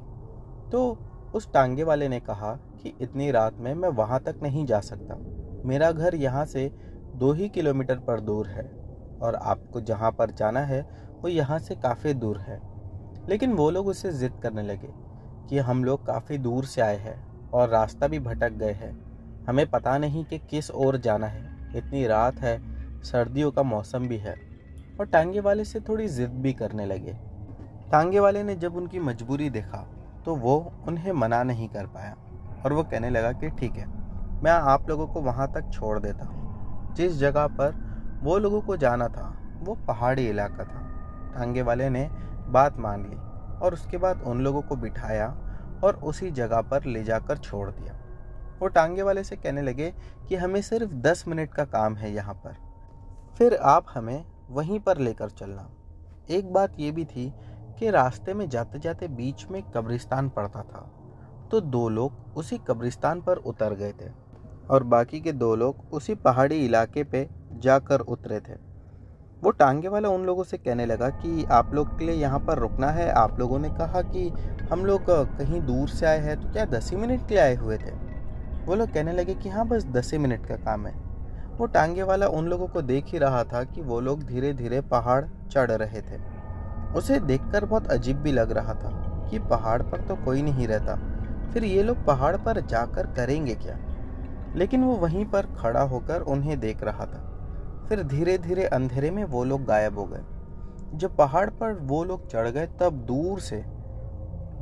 Speaker 1: तो उस टांगे वाले ने कहा कि इतनी रात में मैं वहाँ तक नहीं जा सकता। मेरा घर यहाँ से 2 ही किलोमीटर पर दूर है, और आपको जहाँ पर जाना है वो यहाँ से काफ़ी दूर है। लेकिन वो लोग उससे ज़िद करने लगे कि हम लोग काफ़ी दूर से आए हैं और रास्ता भी भटक गए हैं। हमें पता नहीं कि किस ओर जाना है। इतनी रात है, सर्दियों का मौसम भी है। और टांगे वाले से थोड़ी ज़िद भी करने लगे। टांगे वाले ने जब उनकी मजबूरी देखा, तो वो उन्हें मना नहीं कर पाया, और वो कहने लगा कि ठीक है, मैं आप लोगों को वहाँ तक छोड़ देता हूँ। जिस जगह पर वो लोगों को जाना था वो पहाड़ी इलाका था। टांगे वाले ने बात मान ली, और उसके बाद उन लोगों को बिठाया और उसी जगह पर ले जाकर छोड़ दिया। वो टांगे वाले से कहने लगे कि हमें सिर्फ 10 मिनट का काम है यहाँ पर, फिर आप हमें वहीं पर लेकर चलना। एक बात ये भी थी कि रास्ते में जाते जाते बीच में कब्रिस्तान पड़ता था, तो 2 लोग उसी कब्रिस्तान पर उतर गए थे, और बाकी के 2 लोग उसी पहाड़ी इलाके पे जाकर उतरे थे। वो टांगे वाला उन लोगों से कहने लगा कि आप लोग के लिए यहाँ पर रुकना है। आप लोगों ने कहा कि हम लोग कहीं दूर से आए हैं, तो क्या 10 ही मिनट के लिए आए हुए थे? वो लोग कहने लगे कि हाँ, बस 10 ही मिनट का काम है। वो टांगे वाला उन लोगों को देख ही रहा था कि वो लोग धीरे धीरे पहाड़ चढ़ रहे थे। उसे देखकर बहुत अजीब भी लग रहा था कि पहाड़ पर तो कोई नहीं रहता, फिर ये लोग पहाड़ पर जाकर करेंगे क्या? लेकिन वो वहीं पर खड़ा होकर उन्हें देख रहा था। फिर धीरे धीरे अंधेरे में वो लोग गायब हो गए। जब पहाड़ पर वो लोग चढ़ गए, तब दूर से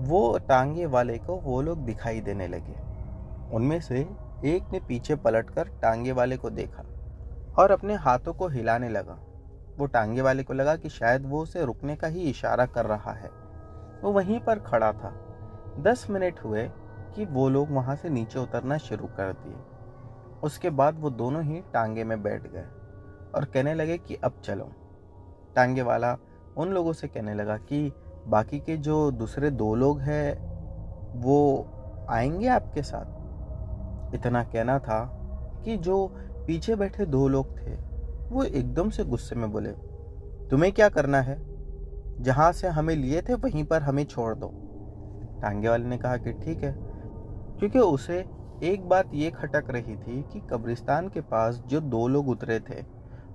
Speaker 1: वो टांगे वाले को वो लोग दिखाई देने लगे। उनमें से एक ने पीछे पलटकर टांगे वाले को देखा और अपने हाथों को हिलाने लगा। वो टांगे वाले को लगा कि शायद वो उसे रुकने का ही इशारा कर रहा है। वो वहीं पर खड़ा था। 10 मिनट हुए कि वो लोग वहाँ से नीचे उतरना शुरू कर दिए। उसके बाद वो दोनों ही टांगे में बैठ गए और कहने लगे कि अब चलो। टांगे वाला उन लोगों से कहने लगा कि बाकी के जो दूसरे 2 लोग हैं वो आएंगे आपके साथ। इतना कहना था कि जो पीछे बैठे 2 लोग थे वो एकदम से गुस्से में बोले, तुम्हें क्या करना है? जहाँ से हमें लिए थे वहीं पर हमें छोड़ दो। टांगे वाले ने कहा कि ठीक है, क्योंकि उसे एक बात ये खटक रही थी कि कब्रिस्तान के पास जो 2 लोग उतरे थे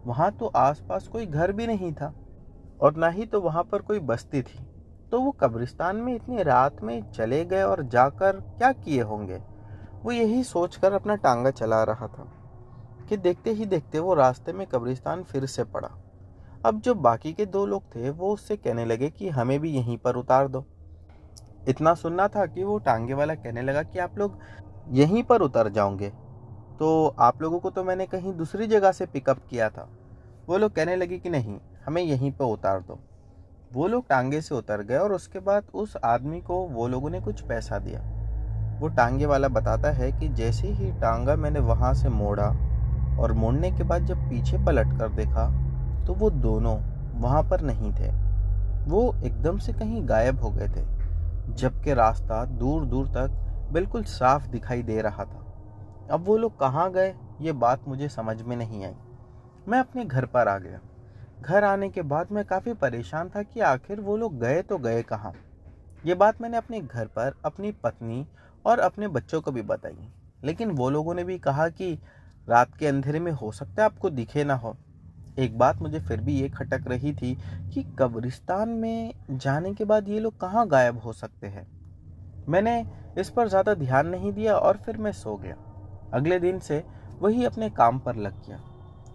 Speaker 1: वहाँ तो आसपास कोई घर भी नहीं था और ना ही तो वहाँ पर कोई बस्ती थी। तो वो कब्रिस्तान में इतनी रात में चले गए और जाकर क्या किए होंगे। वो यही सोचकर अपना टांगा चला रहा था कि देखते ही देखते वो रास्ते में कब्रिस्तान फिर से पड़ा। अब जो बाकी के 2 लोग थे वो उससे कहने लगे कि हमें भी यहीं पर उतार दो। इतना सुनना था कि वो टांगे वाला कहने लगा कि आप लोग यहीं पर उतर जाओगे, तो आप लोगों को तो मैंने कहीं दूसरी जगह से पिकअप किया था। वो लोग कहने लगे कि नहीं, हमें यहीं पर उतार दो। वो लोग टांगे से उतर गए और उसके बाद उस आदमी को वो लोगों ने कुछ पैसा दिया। वो टांगे वाला बताता है कि जैसे ही टांगा मैंने वहाँ से मोड़ा और मोड़ने के बाद जब पीछे पलट कर देखा तो वो दोनों वहाँ पर नहीं थे। वो एकदम से कहीं गायब हो गए थे, जबकि रास्ता दूर दूर तक बिल्कुल साफ दिखाई दे रहा था। अब वो लोग कहाँ गए ये बात मुझे समझ में नहीं आई। मैं अपने घर पर आ गया। घर आने के बाद मैं काफ़ी परेशान था कि आखिर वो लोग गए तो गए कहाँ। ये बात मैंने अपने घर पर अपनी पत्नी और अपने बच्चों को भी बताई, लेकिन वो लोगों ने भी कहा कि रात के अंधेरे में हो सकता है आपको दिखे ना हो। एक बात मुझे फिर भी ये खटक रही थी कि कब्रिस्तान में जाने के बाद ये लोग कहाँ गायब हो सकते हैं। मैंने इस पर ज़्यादा ध्यान नहीं दिया और फिर मैं सो गया। अगले दिन से वही अपने काम पर लग गया।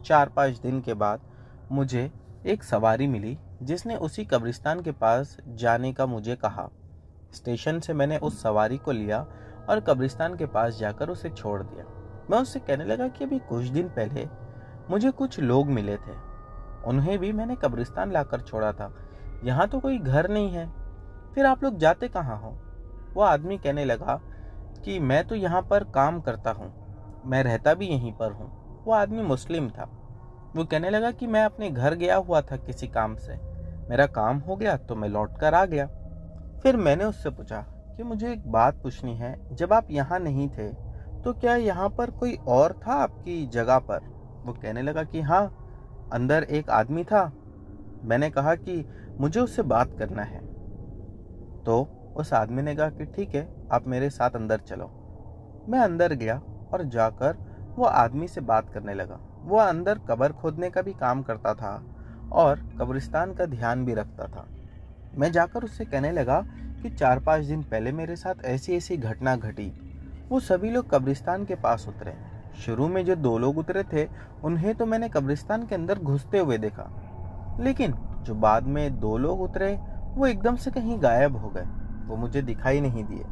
Speaker 1: 4-5 दिन के बाद मुझे एक सवारी मिली जिसने उसी कब्रिस्तान के पास जाने का मुझे कहा। स्टेशन से मैंने उस सवारी को लिया और कब्रिस्तान के पास जाकर उसे छोड़ दिया। मैं उससे कहने लगा कि अभी कुछ दिन पहले मुझे कुछ लोग मिले थे, उन्हें भी मैंने कब्रिस्तान लाकर छोड़ा था। यहाँ तो कोई घर नहीं है, फिर आप लोग जाते कहाँ हो? वो आदमी कहने लगा कि मैं तो यहाँ पर काम करता हूँ, मैं रहता भी यहीं पर हूँ। वो आदमी मुस्लिम था। वो कहने लगा कि मैं अपने घर गया हुआ था किसी काम से, मेरा काम हो गया तो मैं लौट कर आ गया। फिर मैंने उससे पूछा कि मुझे एक बात पूछनी है, जब आप यहाँ नहीं थे तो क्या यहाँ पर कोई और था आपकी जगह पर? वो कहने लगा कि हाँ, अंदर एक आदमी था। मैंने कहा कि मुझे उससे बात करना है। तो उस आदमी ने कहा कि ठीक है, आप मेरे साथ अंदर चलो। मैं अंदर गया और जाकर वो आदमी से बात करने लगा। वो अंदर कब्र खोदने का भी काम करता था और कब्रिस्तान का ध्यान भी रखता था। मैं जाकर उससे कहने लगा कि 4-5 दिन पहले मेरे साथ ऐसी ऐसी घटना घटी। वो सभी लोग कब्रिस्तान के पास उतरे। शुरू में जो 2 लोग उतरे थे उन्हें तो मैंने कब्रिस्तान के अंदर घुसते हुए देखा, लेकिन जो बाद में 2 लोग उतरे वो एकदम से कहीं गायब हो गए, वो मुझे दिखाई नहीं दिए।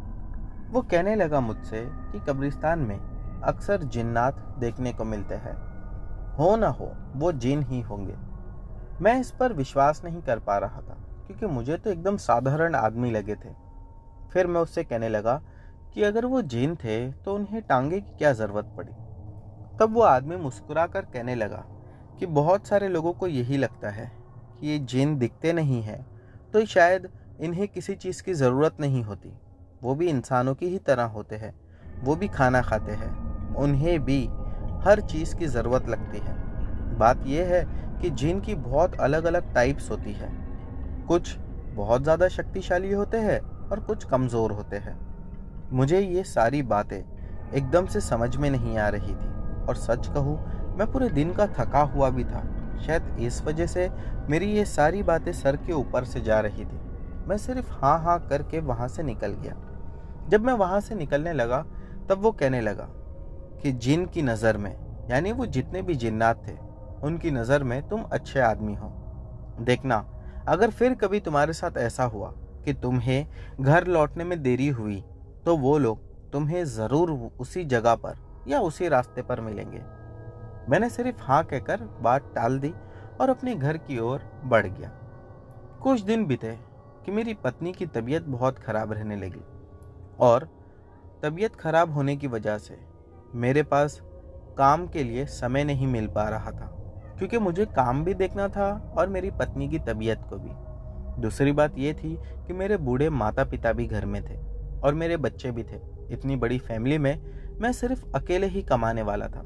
Speaker 1: वो कहने लगा मुझसे कि कब्रिस्तान में अक्सर जिन्नात देखने को मिलते हैं, हो ना हो वो जिन ही होंगे। मैं इस पर विश्वास नहीं कर पा रहा था क्योंकि मुझे तो एकदम साधारण आदमी लगे थे। फिर मैं उससे कहने लगा कि अगर वो जिन थे तो उन्हें टांगे की क्या ज़रूरत पड़ी। तब वो आदमी मुस्कुराकर कहने लगा कि बहुत सारे लोगों को यही लगता है कि ये जिन दिखते नहीं हैं तो शायद इन्हें किसी चीज़ की ज़रूरत नहीं होती। वो भी इंसानों की ही तरह होते हैं, वो भी खाना खाते हैं, उन्हें भी हर चीज़ की ज़रूरत लगती है। बात यह है कि जिन की बहुत अलग अलग टाइप्स होती है, कुछ बहुत ज़्यादा शक्तिशाली होते हैं और कुछ कमज़ोर होते हैं। मुझे ये सारी बातें एकदम से समझ में नहीं आ रही थी और सच कहूँ मैं पूरे दिन का थका हुआ भी था। शायद इस वजह से मेरी ये सारी बातें सर के ऊपर से जा रही थी। मैं सिर्फ हाँ हाँ करके वहाँ से निकल गया। जब मैं वहाँ से निकलने लगा तब वो कहने लगा कि जिन की नज़र में, यानी वो जितने भी जिन्नात थे उनकी नज़र में तुम अच्छे आदमी हो। देखना, अगर फिर कभी तुम्हारे साथ ऐसा हुआ कि तुम्हें घर लौटने में देरी हुई तो वो लोग तुम्हें ज़रूर उसी जगह पर या उसी रास्ते पर मिलेंगे। मैंने सिर्फ हाँ कहकर बात टाल दी और अपने घर की ओर बढ़ गया। कुछ दिन बीते कि मेरी पत्नी की तबीयत बहुत खराब रहने लगी और तबीयत खराब होने की वजह से मेरे पास काम के लिए समय नहीं मिल पा रहा था, क्योंकि मुझे काम भी देखना था और मेरी पत्नी की तबीयत को भी। दूसरी बात ये थी कि मेरे बूढ़े माता पिता भी घर में थे और मेरे बच्चे भी थे। इतनी बड़ी फैमिली में मैं सिर्फ अकेले ही कमाने वाला था।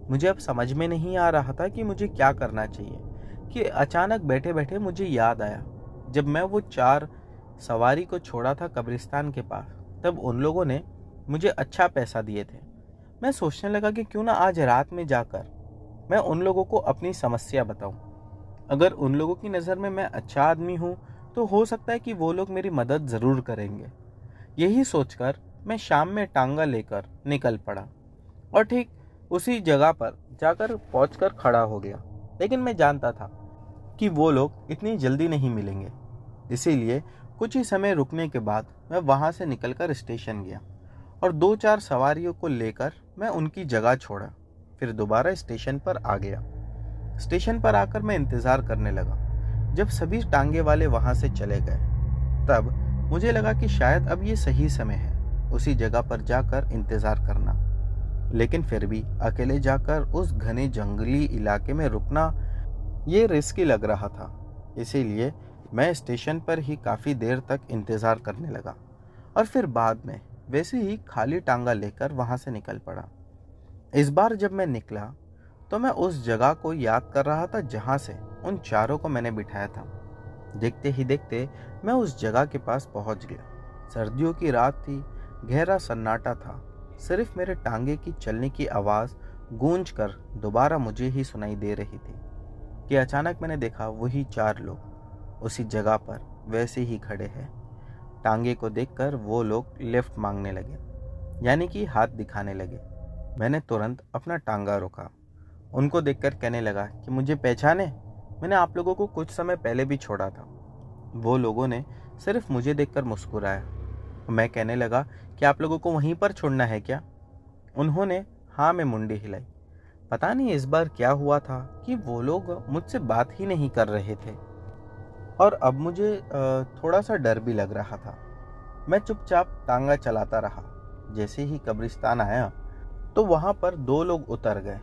Speaker 1: मुझे अब समझ में नहीं आ रहा था कि मुझे क्या करना चाहिए, कि अचानक बैठे बैठे मुझे याद आया, जब मैं वो 4 सवारी को छोड़ा था कब्रिस्तान के पास, तब उन लोगों ने मुझे अच्छा पैसा दिए थे। मैं सोचने लगा कि क्यों ना आज रात में जाकर मैं उन लोगों को अपनी समस्या बताऊं। अगर उन लोगों की नज़र में मैं अच्छा आदमी हूं, तो हो सकता है कि वो लोग मेरी मदद ज़रूर करेंगे। यही सोचकर मैं शाम में टांगा लेकर निकल पड़ा और ठीक उसी जगह पर जाकर पहुंचकर खड़ा हो गया। लेकिन मैं जानता था कि वो लोग इतनी जल्दी नहीं मिलेंगे, इसीलिए कुछ ही समय रुकने के बाद मैं वहां से निकलकर स्टेशन गया और 2-4 सवारियों को लेकर मैं उनकी जगह छोड़ा। फिर दोबारा स्टेशन पर आ गया। स्टेशन पर आकर मैं इंतज़ार करने लगा। जब सभी टांगे वाले वहां से चले गए, तब मुझे लगा कि शायद अब ये सही समय है उसी जगह पर जाकर इंतज़ार करना। लेकिन फिर भी अकेले जाकर उस घने जंगली इलाके में रुकना ये रिस्की लग रहा था। इसीलिए मैं स्टेशन पर ही काफ़ी देर तक इंतज़ार करने लगा और फिर बाद में वैसे ही खाली टांगा लेकर वहाँ से निकल पड़ा। इस बार जब मैं निकला तो मैं उस जगह को याद कर रहा था जहाँ से उन चारों को मैंने बिठाया था। देखते ही देखते मैं उस जगह के पास पहुँच गया। सर्दियों की रात थी, गहरा सन्नाटा था। सिर्फ मेरे टांगे की चलने की आवाज़ गूंज कर दोबारा मुझे ही सुनाई दे रही थी कि अचानक मैंने देखा वही 4 लोग उसी जगह पर वैसे ही खड़े हैं। टांगे को देखकर वो लोग लिफ्ट मांगने लगे, यानी कि हाथ दिखाने लगे। मैंने तुरंत अपना टांगा रोका। उनको देखकर कहने लगा कि मुझे पहचाने, मैंने आप लोगों को कुछ समय पहले भी छोड़ा था। वो लोगों ने सिर्फ मुझे देखकर मुस्कुराया। मैं कहने लगा कि आप लोगों को वहीं पर छोड़ना है क्या? उन्होंने हाँ में मुंडी हिलाई। पता नहीं इस बार क्या हुआ था कि वो लोग मुझसे बात ही नहीं कर रहे थे और अब मुझे थोड़ा सा डर भी लग रहा था। मैं चुपचाप टांगा चलाता रहा। जैसे ही कब्रिस्तान आया तो वहाँ पर 2 लोग उतर गए।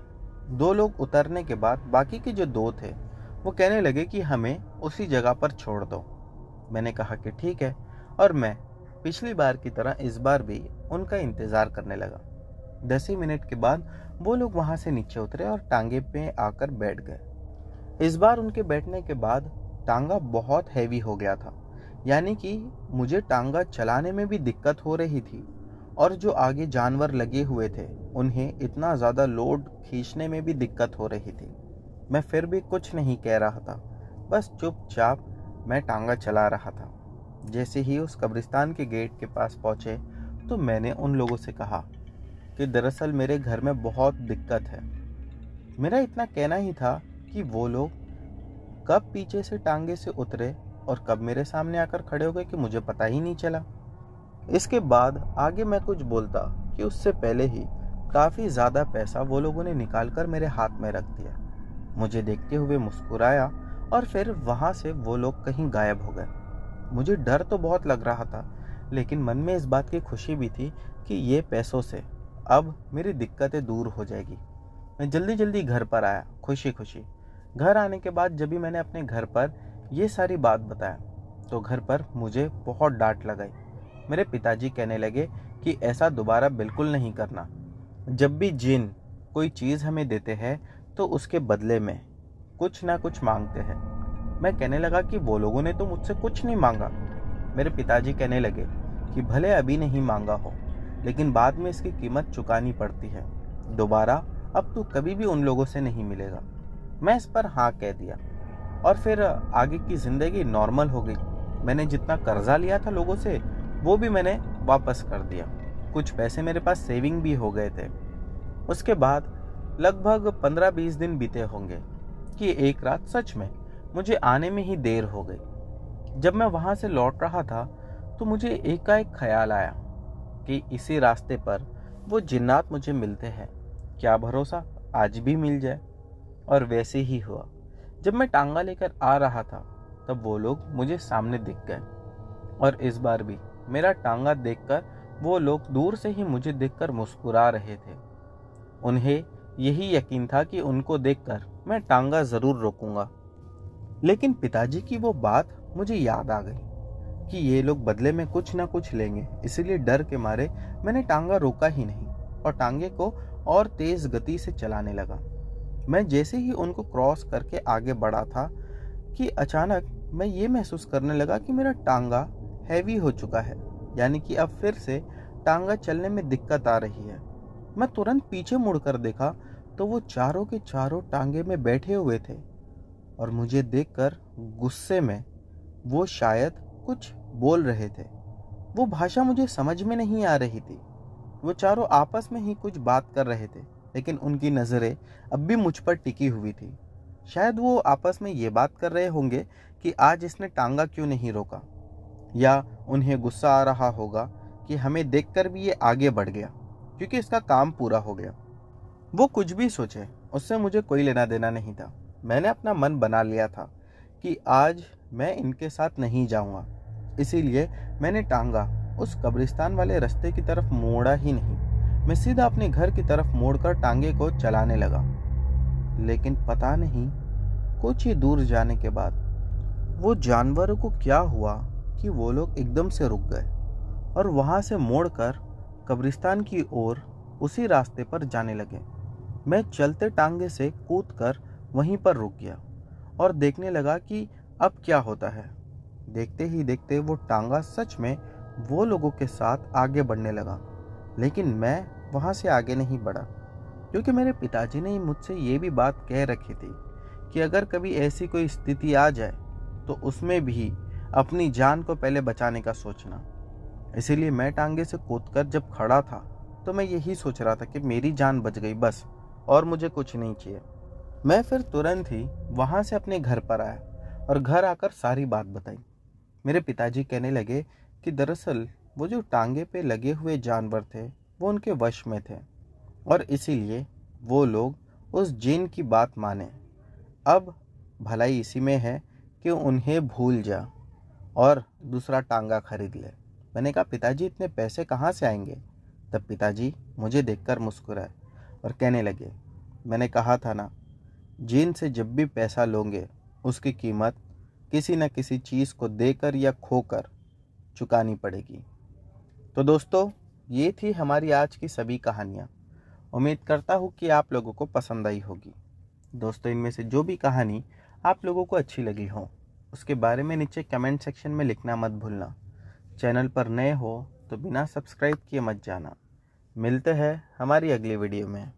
Speaker 1: 2 लोग उतरने के बाद बाकी के जो 2 थे वो कहने लगे कि हमें उसी जगह पर छोड़ दो। मैंने कहा कि ठीक है, और मैं पिछली बार की तरह इस बार भी उनका इंतज़ार करने लगा। 10 ही मिनट के बाद वो लोग वहाँ से नीचे उतरे और टांगे पे आकर बैठ गए। इस बार उनके बैठने के बाद टांगा बहुत हैवी हो गया था, यानी कि मुझे टांगा चलाने में भी दिक्कत हो रही थी और जो आगे जानवर लगे हुए थे उन्हें इतना ज़्यादा लोड खींचने में भी दिक्कत हो रही थी। मैं फिर भी कुछ नहीं कह रहा था, बस चुपचाप मैं टांगा चला रहा था। जैसे ही उस कब्रिस्तान के गेट के पास पहुँचे तो मैंने उन लोगों से कहा कि दरअसल मेरे घर में बहुत दिक्कत है। मेरा इतना कहना ही था कि वो लोग कब पीछे से टांगे से उतरे और कब मेरे सामने आकर खड़े हो गए कि मुझे पता ही नहीं चला। इसके बाद आगे मैं कुछ बोलता कि उससे पहले ही काफ़ी ज़्यादा पैसा वो लोगों ने निकाल कर मेरे हाथ में रख दिया। मुझे देखते हुए मुस्कुराया और फिर वहाँ से वो लोग कहीं गायब हो गए। मुझे डर तो बहुत लग रहा था, लेकिन मन में इस बात की खुशी भी थी कि ये पैसों से अब मेरी दिक्कतें दूर हो जाएगी। मैं जल्दी जल्दी घर पर आया, खुशी खुशी। घर आने के बाद जब भी मैंने अपने घर पर ये सारी बात बताया तो घर पर मुझे बहुत डांट लगाई। मेरे पिताजी कहने लगे कि ऐसा दोबारा बिल्कुल नहीं करना। जब भी जिन कोई चीज़ हमें देते हैं तो उसके बदले में कुछ ना कुछ मांगते हैं। मैं कहने लगा कि वो लोगों ने तो मुझसे कुछ नहीं मांगा। मेरे पिताजी कहने लगे कि भले अभी नहीं मांगा हो, लेकिन बाद में इसकी कीमत चुकानी पड़ती है। दोबारा अब तू कभी भी उन लोगों से नहीं मिलेगा। मैं इस पर हाँ कह दिया और फिर आगे की ज़िंदगी नॉर्मल हो गई। मैंने जितना कर्जा लिया था लोगों से वो भी मैंने वापस कर दिया। कुछ पैसे मेरे पास सेविंग भी हो गए थे। उसके बाद लगभग 15-20 दिन बीते होंगे कि एक रात सच में मुझे आने में ही देर हो गई। जब मैं वहाँ से लौट रहा था तो मुझे एकाएक ख्याल आया कि इसी रास्ते पर वो जिन्नात मुझे मिलते हैं, क्या भरोसा आज भी मिल जाए। और वैसे ही हुआ। जब मैं टांगा लेकर आ रहा था तब वो लोग मुझे सामने दिख गए और इस बार भी मेरा टांगा देखकर वो लोग दूर से ही मुझे देखकर मुस्कुरा रहे थे। उन्हें यही यकीन था कि उनको देखकर मैं टांगा जरूर रोकूंगा। लेकिन पिताजी की वो बात मुझे याद आ गई कि ये लोग बदले में कुछ ना कुछ लेंगे, इसलिए डर के मारे मैंने टांगा रोका ही नहीं और टांगे को और तेज गति से चलाने लगा। मैं जैसे ही उनको क्रॉस करके आगे बढ़ा था कि अचानक मैं ये महसूस करने लगा कि मेरा टांगा हैवी हो चुका है, यानी कि अब फिर से टांगा चलने में दिक्कत आ रही है। मैं तुरंत पीछे मुड़कर देखा तो वो चारों के चारों टांगे में बैठे हुए थे और मुझे देखकर गुस्से में वो शायद कुछ बोल रहे थे। वो भाषा मुझे समझ में नहीं आ रही थी। वो चारों आपस में ही कुछ बात कर रहे थे, लेकिन उनकी नज़रें अब भी मुझ पर टिकी हुई थी। शायद वो आपस में ये बात कर रहे होंगे कि आज इसने टांगा क्यों नहीं रोका, या उन्हें गुस्सा आ रहा होगा कि हमें देखकर भी ये आगे बढ़ गया क्योंकि इसका काम पूरा हो गया। वो कुछ भी सोचे, उससे मुझे कोई लेना देना नहीं था। मैंने अपना मन बना लिया था कि आज मैं इनके साथ नहीं जाऊंगा, इसीलिए मैंने टांगा उस कब्रिस्तान वाले रास्ते की तरफ मोड़ा ही नहीं। मैं सीधा अपने घर की तरफ मोड़कर टांगे को चलाने लगा। लेकिन पता नहीं कुछ ही दूर जाने के बाद वो जानवरों को क्या हुआ कि वो लोग एकदम से रुक गए और वहां से मोड़कर कब्रिस्तान की ओर उसी रास्ते पर जाने लगे। मैं चलते टांगे से कूदकर वहीं पर रुक गया और देखने लगा कि अब क्या होता है। देखते ही देखते वो टांगा सच में वो लोगों के साथ आगे बढ़ने लगा, लेकिन मैं वहां से आगे नहीं बढ़ा क्योंकि मेरे पिताजी ने मुझसे ये भी बात कह रखी थी कि अगर कभी ऐसी कोई स्थिति आ जाए तो उसमें भी अपनी जान को पहले बचाने का सोचना। इसीलिए मैं टांगे से कूदकर जब खड़ा था तो मैं यही सोच रहा था कि मेरी जान बच गई बस, और मुझे कुछ नहीं चाहिए। मैं फिर तुरंत ही वहां से अपने घर पर आया और घर आकर सारी बात बताई। मेरे पिताजी कहने लगे कि दरअसल वो जो टांगे पे लगे हुए जानवर थे वो उनके वश में थे और इसीलिए वो लोग उस जिन की बात माने। अब भलाई इसी में है कि उन्हें भूल जा और दूसरा टांगा खरीद ले। मैंने कहा पिताजी इतने पैसे कहाँ से आएंगे? तब पिताजी मुझे देखकर मुस्कुराए और कहने लगे, मैंने कहा था ना, जिन से जब भी पैसा लोगे उसकी कीमत किसी न किसी चीज़ को देकर या खोकर चुकानी पड़ेगी। तो दोस्तों, ये थी हमारी आज की सभी कहानियाँ। उम्मीद करता हूँ कि आप लोगों को पसंद आई होगी। दोस्तों, इनमें से जो भी कहानी आप लोगों को अच्छी लगी हो उसके बारे में नीचे कमेंट सेक्शन में लिखना मत भूलना। चैनल पर नए हो तो बिना सब्सक्राइब किए मत जाना। मिलते हैं हमारी अगली वीडियो में।